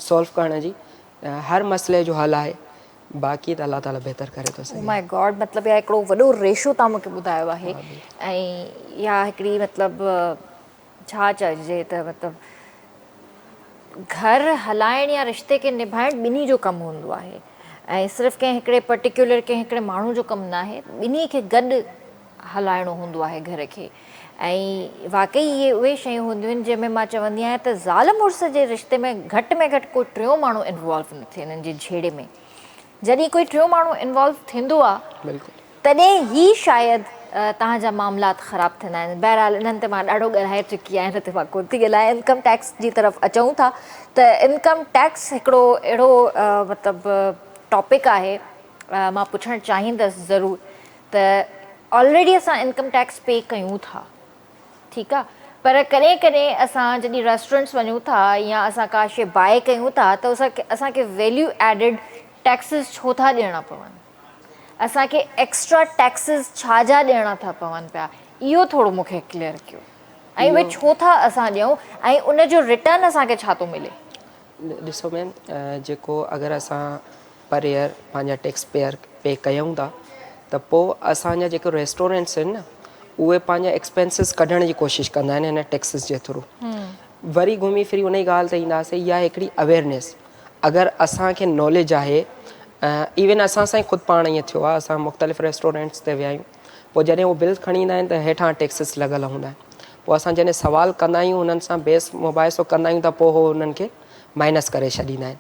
सॉल्व करण जी। हर मसइले जो हल आहे, बाक़ी त अलाह ताला बहितर करे थो सघे। माय गॉड, मतिलबु इहा हिकिड़ो वॾो रेशो तव्हां मूंखे ॿुधायो आहे ऐं इहा हिकिड़ी मतिलबु छा चइजे त मतिलबु घर हलाइण या रिश्ते खे निभाइण ॿिन्ही जो कमु हूंदो आहे ऐं सिर्फ़ु कंहिं हिकिड़े पर्टिकुलर कंहिं हिकिड़े माण्हू जो कमु न आहे, ॿिन्ही खे गॾु हलाइणो हूंदो आहे घर खे। ऐं वाक़ई इहे उहे शयूं हूंदियूं आहिनि जंहिंमें मां चवंदी आहियां त ज़ाल मुड़ुस जे रिश्ते में घटि कोई टियों माण्हू इन्वॉल्व न थिए हिननि जे झेड़े में। जॾहिं कोई टियों माण्हू इन्वॉल्व थींदो आहे तॾहिं ई शायदि तव्हांजा मामलात ख़राबु थींदा आहिनि। बहरहाल इन्हनि ते मां ॾाढो ॻाल्हाए चुकी आहियां, हिन ते मां कोन थी ॻाल्हायां। इनकम टैक्स जी तरफ़ अचूं था त इनकम टैक्स हिकिड़ो अहिड़ो मतिलबु टॉपिक आहे, मां पुछणु चाहींदसि ज़रूरु त ऑलरेडी असां इनकम टैक्स पे कयूं था, ठीकु आहे, पर कॾहिं कॾहिं असां जॾहिं रेस्टोरेंट्स वञूं था या असां का शइ बाए कयूं था त असांखे वैल्यू एडिड टैक्सिस छो था ॾियणा पवनि, असांखे एक्स्ट्रा टैक्सिस छा जा ॾियणा था पवनि पिया, इहो थोरो मूंखे क्लियर कयो। ऐं उहे छो था असां ॾियूं ऐं उनजो रिटर्न असांखे छा थो मिले? ॾिसो मैम, जेको अगरि असां पर ईयर पंहिंजा टैक्स पे कयूं था त पोइ असांजा जेके रेस्टोरेंट्स आहिनि न उहे पंहिंजा एक्सपेंसिस कढण जी कोशिशि कंदा आहिनि हिन टैक्सिस जे थ्रू। वरी घुमी फिरी उन ई ॻाल्हि ते ईंदासीं, इहा हिकिड़ी अवेयरनेस अगरि असांखे नॉलेज आहे, इवन असां सां ई ख़ुदि पाण ईअं थियो आहे, असां मुख़्तलिफ़ रेस्टोरेंट्स ते विया आहियूं, पोइ जॾहिं उहो बिल खणी ईंदा आहिनि त हेठां टैक्सिस लॻल हूंदा आहिनि, पोइ असां जॾहिं सवाल कंदा आहियूं उन्हनि सां बेस मुबाहिसो कंदा आहियूं त पोइ उहो उन्हनि खे माइनस करे छॾींदा आहिनि।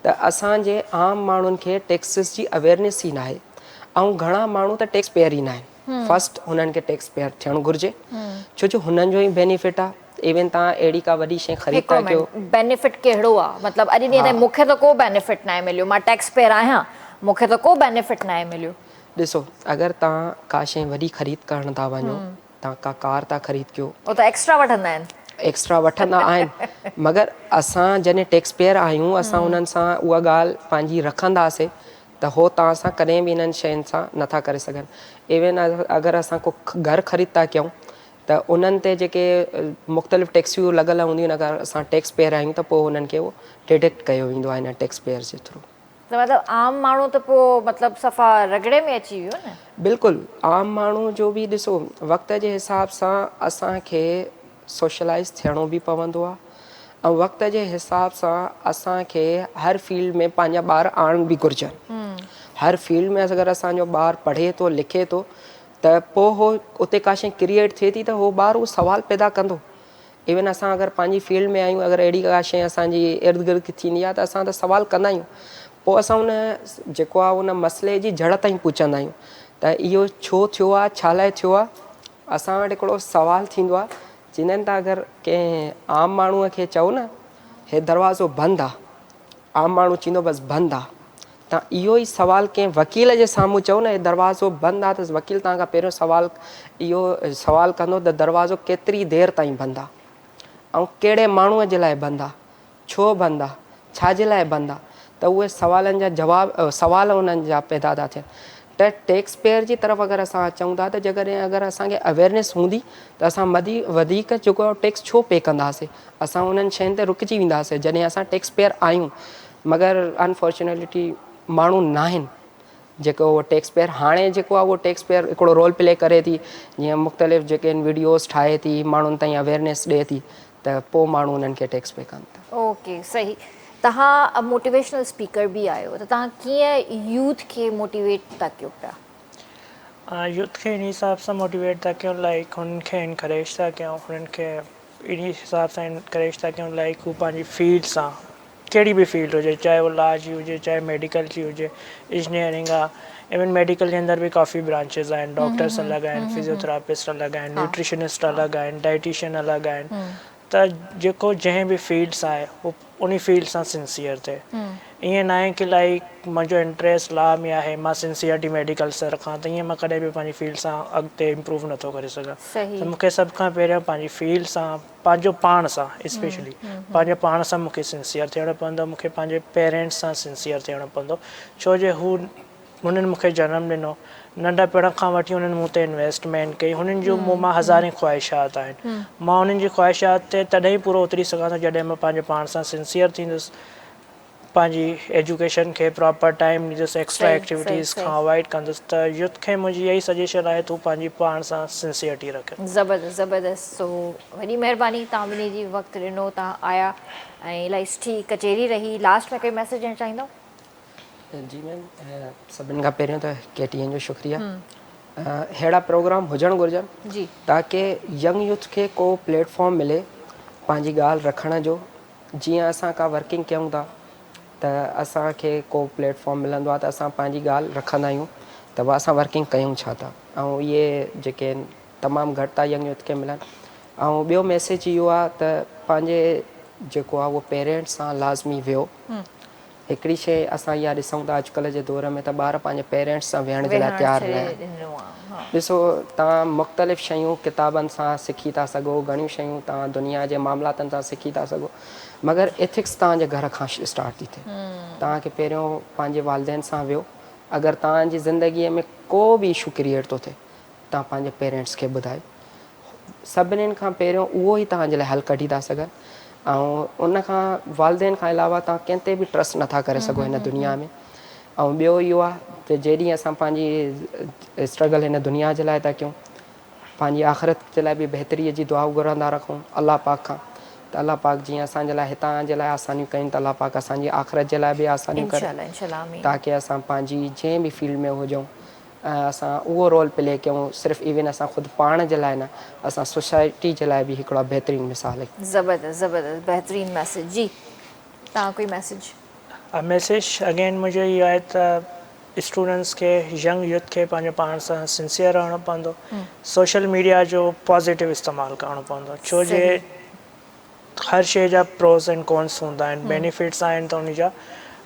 त असांजे आम माण्हुनि खे टैक्सिस जी अवेयरनेस ई न आहे। ऐं घणा माण्हू त टैक्स पेयर ई न आहिनि। फस्ट हुननि खे टैक्स पेयर थियणु घुरिजे, छो जो हुननि जो ई बेनिफिट आहे। इवन तव्हां अहिड़ी का वॾी शइ ख़रीद था कयो, बेनिफिट कहिड़ो आहे? मतिलबु अॼु ॾींहं ताईं मूंखे त को बेनिफिट न आहे मिलियो, मां टैक्स पेयर आहियां, मूंखे त को बेनिफिट न आहे मिलियो। ॾिसो अगरि तव्हां का शइ वॾी ख़रीद करणु था वञो, तव्हां का कार था ख़रीद कयो, उहो त एक्स्ट्रा वठंदा आहिनि। एक्स्ट्रा वठंदा आहिनि, मगर असां जॾहिं टैक्स पेयर आहियूं असां उन्हनि सां उहा ॻाल्हि पंहिंजी रखंदासीं त हो तव्हां सां कॾहिं बि इन्हनि शयुनि सां नथा करे सघनि। इवन अगरि असां को घरु ख़रीद था कयूं त उन्हनि ते जेके मुख़्तलिफ़ टैक्सियूं लॻल हूंदियूं आहिनि, अगरि असां टैक्स पेयर आहियूं त पोइ उन्हनि खे उहो डिडक्ट कयो वेंदो आहे हिन टैक्स पेयर जे थ्रू। त मतिलबु आम माण्हू त पोइ मतिलबु सफ़ा रगड़े में अची वियो न। बिल्कुलु, आम माण्हू जो बि ॾिसो वक़्त जे हिसाब सां असांखे सोशलाइज़ थियणो बि पवंदो आहे, ऐं वक़्त जे हिसाब सां असांखे हर फील्ड में पंहिंजा ॿार आणनि बि घुरिजनि। हर फील्ड में अगरि असांजो ॿारु पढ़े थो लिखे थो त पोइ हो उते का शइ क्रिएट थिए थी त उहो ॿारु उहो सुवालु पैदा कंदो। इवन असां अगरि पंहिंजी फील्ड में आहियूं, अगरि अहिड़ी का शइ असांजी इर्द गिर्द थींदी आहे त असां त सुवालु कंदा आहियूं, पोइ असां उन जेको आहे उन मसइले जी जड़ ताईं पुछंदा आहियूं त इहो छो थियो आहे, छा लाइ थियो आहे। असां वटि हिकिड़ो सुवालु थींदो आहे, चवंदा आहिनि त अगरि कंहिं आम माण्हूअ खे चओ न हे दरवाज़ो बंदि आहे, आम माण्हू चवंदो बसि बंदि आहे। तव्हां इहो ई सुवालु कंहिं वकील जे साम्हूं चओ न हे दरवाज़ो बंदि आहे त वकील तव्हां खां पहिरियों इहो सुवालु कंदो त दरवाज़ो केतिरी देरि ताईं बंदि आहे ऐं कहिड़े माण्हूअ जे लाइ बंदि आहे, छो बंदि आहे, छाजे लाइ बंदि आहे। त उहे सवालनि जा सुवाल उन्हनि जा पैदा था थियनि। त टैक्स पेयर जी तरफ़ अगरि असां अचूं था त जेकॾहिं अगरि असांखे अवेयरनेस हूंदी त असां वधीक जेको आहे टैक्स छो पे कंदासीं, असां उन्हनि शयुनि ते रुकिजी वेंदासीं जॾहिं असां टैक्स पेयर आहियूं। मगर अनफॉर्चुनेटली माण्हू न आहिनि जेको उहो टैक्स पेयर, हाणे जेको आहे उहो टैक्स पेयर हिकिड़ो रोल प्ले करे थी, जीअं मुख़्तलिफ़ जेके आहिनि वीडियोज़ ठाहे थी, माण्हुनि ताईं अवेयरनेस ॾिए थी, त पोइ माण्हू उन्हनि खे टैक्स पे कनि था। ओके, सही। तव्हां मोटिवेशनल स्पीकर बि आहियो, त तव्हां कीअं यूथ खे मोटिवेट था कयो पिया? यूथ खे इन हिसाब सां मोटिवेट था कयूं, लाइक हुननि खे इनकरेज था कयूं, हुननि खे इन हिसाब सां इनकरेज था कयूं लाइक हू पंहिंजी फील्ड सां, कहिड़ी बि फील्ड हुजे, चाहे वो लॉ जी हुजे, चाहे मेडिकल जी हुजे, इंजीनियरिंग आहे। इवन मेडिकल जे अंदरि बि काफ़ी ब्रांचिस आहिनि, डॉक्टर्स अलॻि आहिनि, फिजियोथेरापिस्ट अलॻि आहिनि, न्यूट्रिशनिस्ट अलॻि आहिनि, डाइटिशियन अलॻि आहिनि। त जेको जंहिं बि फील्ड्स आहे उहो उन फील्ड सां सिंसियर थिए। ईअं न आहे की लाइक मुंहिंजो इंट्रस्ट लॉ में आहे, मां सिंसियरिटी मेडिकल से रखां, त ईअं मां कॾहिं बि पंहिंजी फील्ड सां अॻिते इम्प्रूव नथो करे सघां। त मूंखे सभ खां पहिरियों पंहिंजी फील्ड सां, पंहिंजो पाण सां स्पेशली पंहिंजे पाण सां मूंखे सिंसियर थियणो पवंदो, मूंखे पंहिंजे पेरेंट्स सां सिंसियर थियणो पवंदो, छो जो हुननि मूंखे जनमु ॾिनो, नंढपण खां वठी हुननि मूं ते इन्वेस्टमेंट कई, हुननि जूं मूं मां हज़ारे ख़्वाहिशात आहिनि, मां हुननि जी ख़्वाहिशात ते तॾहिं पूरो उतरी सघां थो जॾहिं मां पंहिंजे पाण सां सिंसियर थींदुसि, पंहिंजी एजुकेशन खे प्रॉपर टाइम ॾींदुसि, एक्स्ट्रा एक्टिविटीज़ खां अवॉइड कंदुसि। त यूथ खे मुंहिंजी इहा ई सजेशन आहे तूं पंहिंजी पाण सां सिंसियरिटी रख। ज़बरदस्त ज़बरदस्त। सो वॾी महिरबानी, तव्हां ॿिनी जी वक़्तु ॾिनो, तव्हां आया ऐं इलाही सुठी कचेरी रही। लास्ट में कोई मैसेज ॾियणु चाहींदो? जी मैम, सभिनि खां पहिरियों त KTN जो शुक्रिया। अहिड़ा प्रोग्राम हुजणु घुरिजनि जी, ताकी यंग यूथ खे को प्लेटफॉर्म मिले पंहिंजी ॻाल्हि रखण जो। जीअं असां का वर्किंग कयूं था त असांखे को प्लेटफॉर्म मिलंदो आहे त असां पंहिंजी ॻाल्हि रखंदा आहियूं त पोइ असां वर्किंग कयूं छा था, ऐं इहे जेके आहिनि तमामु घटि था यंग यूथ खे मिलनि। ऐं ॿियो मैसेज इहो आहे त पंहिंजे जेको आहे उहो पेरेंट्स सां लाज़मी वियो। हिकिड़ी शइ असां इहा ॾिसूं था अॼुकल्ह जे दौर में त ॿार पंहिंजे पेरेंट्स सां विहण जे लाइ तयारु न आहिनि। ॾिसो तव्हां मुख़्तलिफ़ शयूं किताबनि सां सिखी था सघो, घणियूं शयूं तव्हां दुनिया जे मामलातनि सां सिखी था सघो, मगर एथिक्स तव्हांजे घर खां स्टार्ट थी थिए। तव्हांखे पहिरियों पंहिंजे वालिदैन सां वियो, अगरि तव्हांजी ज़िंदगीअ में को बि इशू क्रिएट थो थिए, तव्हां पंहिंजे पेरेंट्स खे ॿुधायो। सभिनीनि खां पहिरियों उहो ई तव्हांजे लाइ हल कढी था सघनि, ऐं उन खां वालिदैन खां अलावा तव्हां कंहिं ते बि ट्रस्ट नथा करे सघो हिन दुनिया में। ऐं ॿियो इहो आहे त जेॾीं असां पंहिंजी स्ट्रगल हिन दुनिया जे लाइ था कयूं, पंहिंजी आख़िरत जे लाइ बि बहितरीअ जी दुआऊं घुरंदा रखूं अलाह पाक खां, त अलाह पाक जीअं असांजे लाइ हितां जे लाइ आसानियूं कयूं त अलाह पाक असांजी आख़िरत जे लाइ बि आसानियूं करे, इंशाल्लाह इंशाल्लाह आमीन। ताकी असां पंहिंजी जंहिं बि फील्ड में हुजूं असां उहो रोल प्ले कयूं। सिर्फ़ु इवन असां ख़ुदि पाण जे लाइ न, असां सोसाइटी जे लाइ बि हिकिड़ा बहितरीनु मिसाल आहे। ज़बरदस्त ज़बरदस्त बेहतरीन मैसेज। जी तव्हां कोई मैसेज? मैसेज अगेन मुझे ये आहे त स्टूडेंट्स के यंग यूथ के पंहिंजे पाण सां सिंसियर रहणो पवंदो, सोशल मीडिया जो पॉजिटिव इस्तेमालु करणो पवंदो, छो जे हर शइ जा प्रोस एंड कॉन्स हूंदा आहिनि, बेनिफिट्स आहिनि त उन जा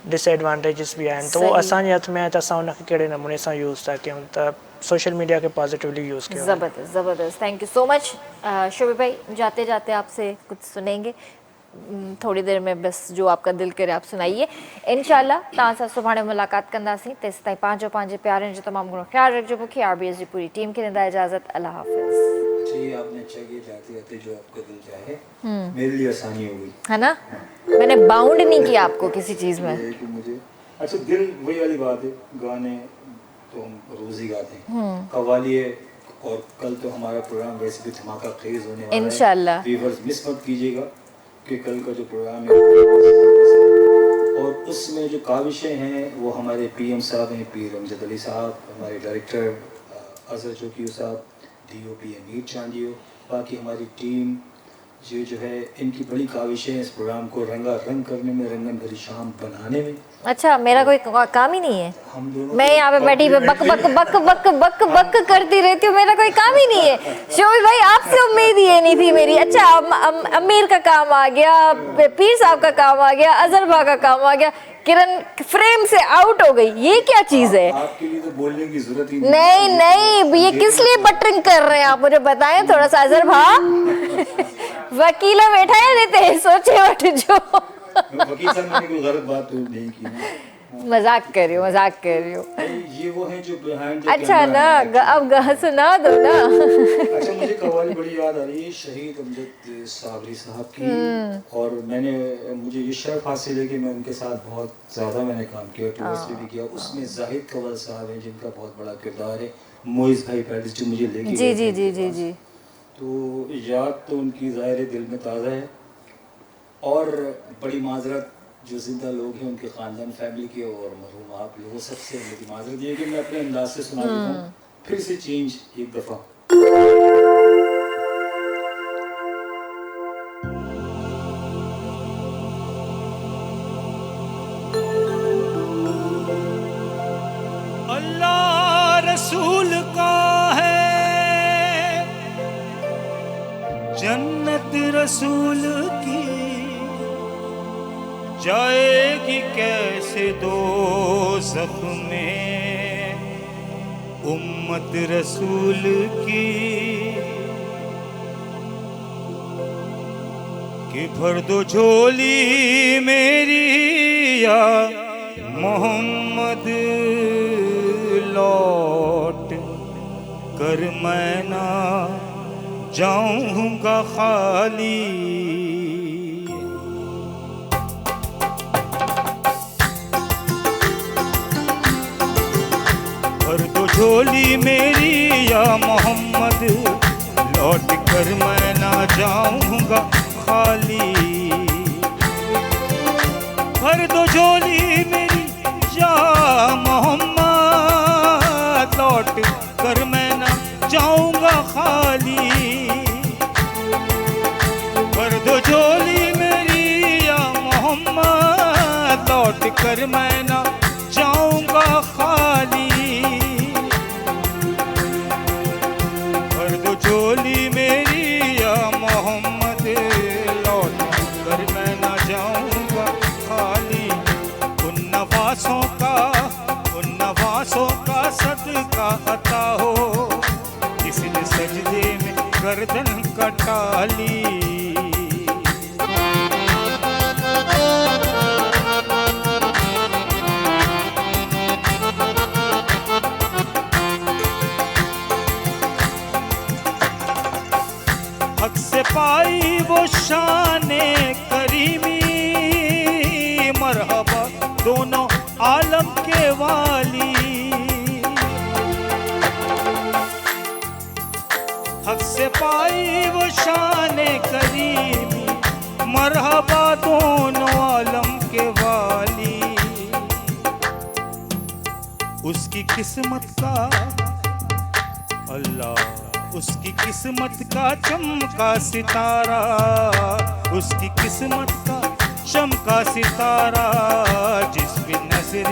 डिसएडवांटेजिस बि आहिनि, त उहो असांजे हथ में आहे त असां उनखे कहिड़े नमूने सां यूज़ था कयूं, त सोशल मीडिया के पॉजिटिवली यूज़ कयो। ज़बरदस्त ज़बरदस्त, थैंक यू सो मच। शोबे भाई जाते जाते आपसे कुछ सुनेंगे थोड़ी देर में, बस जो आपका दिल करे आप सुनाइए। इंशाल्लाह तव्हां सां सुभाणे मुलाक़ात कंदासीं, तेसि ताईं पंहिंजो पंहिंजे प्यारनि जो तमामु घणो ख़्यालु रखिजो। मूंखे RBS जी पूरी टीम खे ॾींदा इजाज़त। अल्लाह हाफ़िज़। जी आपने चाहिए जाते जाते जो आपका दिल चाहे, मेरे लिए आसानी होगी, है ना? मैंने बाउंड नहीं किया आपको किसी चीज़ में। ये कि मुझे अच्छा दिल वही वाली बात है, गाने तो हम रोज ही गाते हैं, कव्वाली है, और कल तो हमारा प्रोग्राम वैसे भी धमाका खेज होने वाला है इंशाल्लाह। व्यूअर्स मिस मत कीजिएगा कि कल का जो प्रोग्राम है, और उसमें जो काविशें हैं वो हमारे PM साहब हैं, पीर अमजद अली साहब, हमारे डायरेक्टर अजहर चौकी साहब, DOP अमीर चांदियो, बाकी हमारी टीम जो है इनकी बड़ी काविशें हैं इस प्रोग्राम को रंगारंग करने में, रंगन भरी शाम बनाने में। अच्छा मेरा कोई काम ही नहीं है, हम दोनों मैं यहाँ पे बैठी पे बक बक बक बक बक बक करती रहती हूँ, मेरा कोई काम ही नहीं है। शोबी भाई आपसे उम्मीद ये नहीं थी मेरी। अच्छा अमीर का काम आ गया, पीर साहब का काम आ गया, अजहर भा का काम आ गया, किरण फ्रेम से आउट हो गई, ये क्या चीज है? आपके लिए तो बोलने की जरूरत ही नहीं नहीं, ये किस लिए बटरिंग कर रहे हैं आप मुझे बताएं थोड़ा सा। अजहर भा वकीला बैठा है, रहते सोचे बैठे जो वकील साहब मैंने कोई गलत बात तो नहीं की ना। मजाक कर रही हूँ मजाक कर रही हूँ। ये वो हैं जो बिहाइंड अच्छा ना अब सुना दो ना। अच्छा मुझे कव्वाली बड़ी याद आ रही है शहीद अमजद साबरी साहब की, और मुझे ये शर्फ हासिल है कि मैं उनके साथ बहुत ज़्यादा मैंने काम किया, टूर्स पे भी किया। उसमें जाहिद कव्वल साहब हैं जिनका बहुत बड़ा किरदार है, मोइज़ भाई पैरिस जो मुझे लेके जी जी जी जी जी, तो याद तो उनकी ज़ाहिर दिल में ताज़ा है, और बड़ी माजरत जो जिंदा लोग हैं उनके ख़ानदान फैमिली के और मरहूम आप लोगों सबसे मेरी माजरत ये कि मैं अपने अंदाज से सुना देता हूँ, फिर से चेंज एक दफ़ा। अल्लाह रसूल का है जन्नत रसूल की, जाएगी कैसे दोज़ख में उम्मत रसूल की, कि भर दो झोली मेरी या मोहम्मद, लौट कर मैं ना जाऊंगा खाली। भर दो झोली मेरी या मोहम्मद, लौट कर मैं ना जाऊंगा खाली। भर दो झोली मेरी या मोहम्मद, लौट कर मैं ना जाऊंगा खाली। भर दो झोली मेरी या मोहम्मद, लौट कर मैं ना जाऊंगा खाली। भर दो झोली मेरी या मोहम्मद, लौट कर मैं ना जाऊंगा खाली। उन नवासों का सदका अता हो, शान करीमी, मरहबा दोनों आलम के वाली। उसकी किस्मत का अल्लाह, उसकी किस्मत का चमका सितारा, उसकी किस्मत का चमका सितारा, जिस पे नजर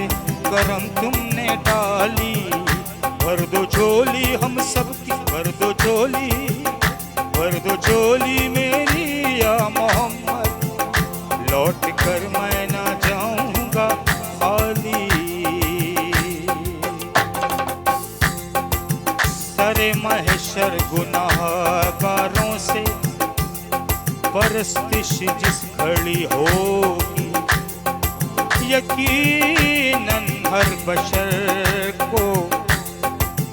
करम तुमने डाली। भर दो झोली हम सबकी, भर दो झोली, भर दो झोली मेरी या मोहम्मद, लौट कर मैं ना जाऊंगा खाली। सरे महशर गुनाहगारों से परस्तिश जिस घड़ी होगी, यकीनन हर बशर को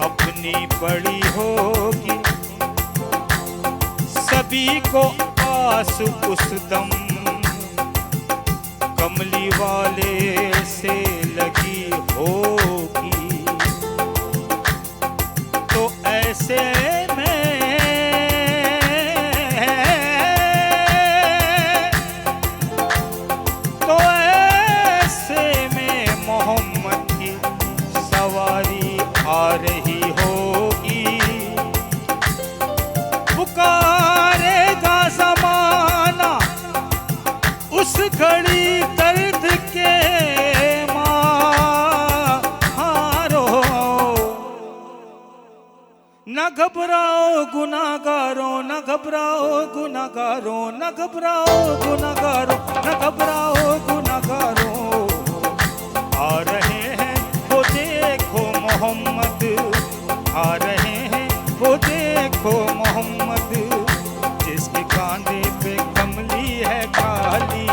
अपनी बड़ी होगी। सभी को आस उस दम कमली वाले से लगी होगी, तो ऐसे में मोहम्मद की सवारी आ रही होगी। पुकारेगा ज़माना उस घड़ी दर्द के मारो, न घबराओ गुनाहगारों, न घबराओ गुनाहगारों, न घबराओ गुनाहगारों, न घबराओ गुनाहगारों। आ रहे हैं वो देखो मोहम्मद, आ रहे हैं वो देखो मोहम्मद, जिसके कांधे पे कमली है काली।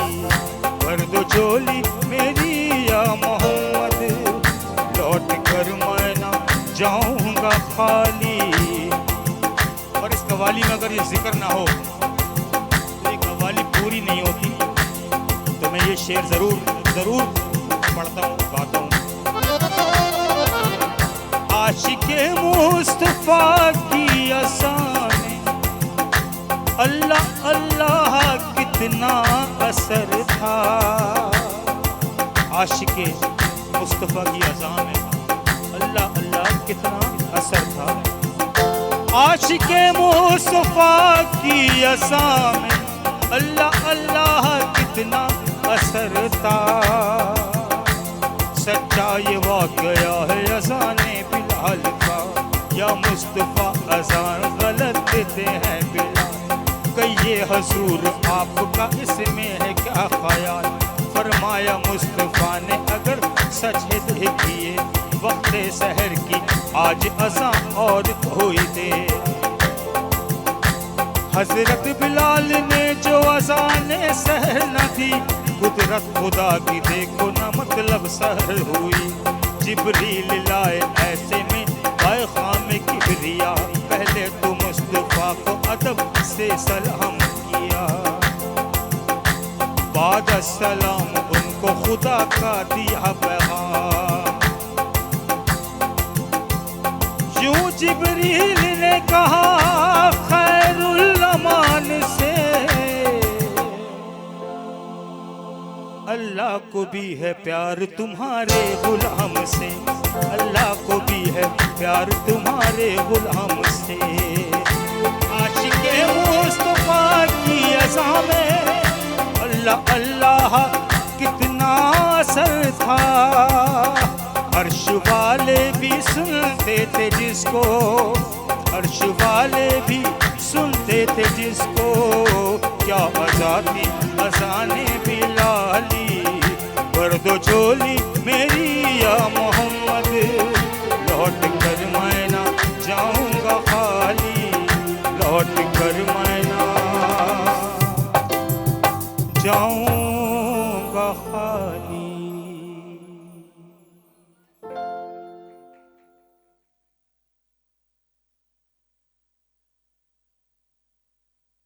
भर दो झोली मेरी या मोहम्मद, लौट कर मैं ना जाऊंगा खाली। और इस कवाली में अगर ये जिक्र ना हो तो ये कवाली पूरी नहीं होती। तो मैं ये शेर जरूर पढ़ता हूँ, गाता हूँ। आशिके मुस्तफा की असाने अल्लाह अल्लाह कितना असर था। आशिके मुस्तफा की अज़ान में अल्लाह अल्लाह कितना असर था। आशिके मुस्तफा की अज़ान में अल्लाह अल्लाह कितना असर था। सच्चा ये वाक़या है अज़ाने बिलाल का, या मुस्तफ़ा अज़ान गलत देते हैं बिलाल। कहिए हजूर आपका इसमें है क्या ख्याल। फरमाया मुस्तफ़ा ने अगर सच है देखिए, वक्त सहर की आज अज़ान और कोई दे। हजरत बिलाल ने जो अज़ाने सहर न थी, कुदरत खुदा की देखो ना मतलब सहर हुई। जिब्रील लाए ऐसे में पैगाम किबरिया, पहले तो मुस्तफ़ा को अदब से सलाम किया, बाद सलाम उनको खुदा का दिया पैगाम। यूं जिब्रील ने कहा खैरुल अमान से, अल्लाह को भी है प्यार तुम्हारे गुलाम से, अल्लाह को भी है प्यार तुम्हारे गुलाम से। आशिके मुस्तफा की अज़ां में अल्लाह अल्लाह कितना असर था। अर्श वाले भी सुनते थे जिसको, अर्श वाले भी सुनते थे जिसको, क्या आजादी अज़ाने बिलाली। भर दो झोली मेरी या मोहम्मद, लौट कर मैं ना जाऊंगा खाली, लौट कर मैं ना जाऊंगा खाली।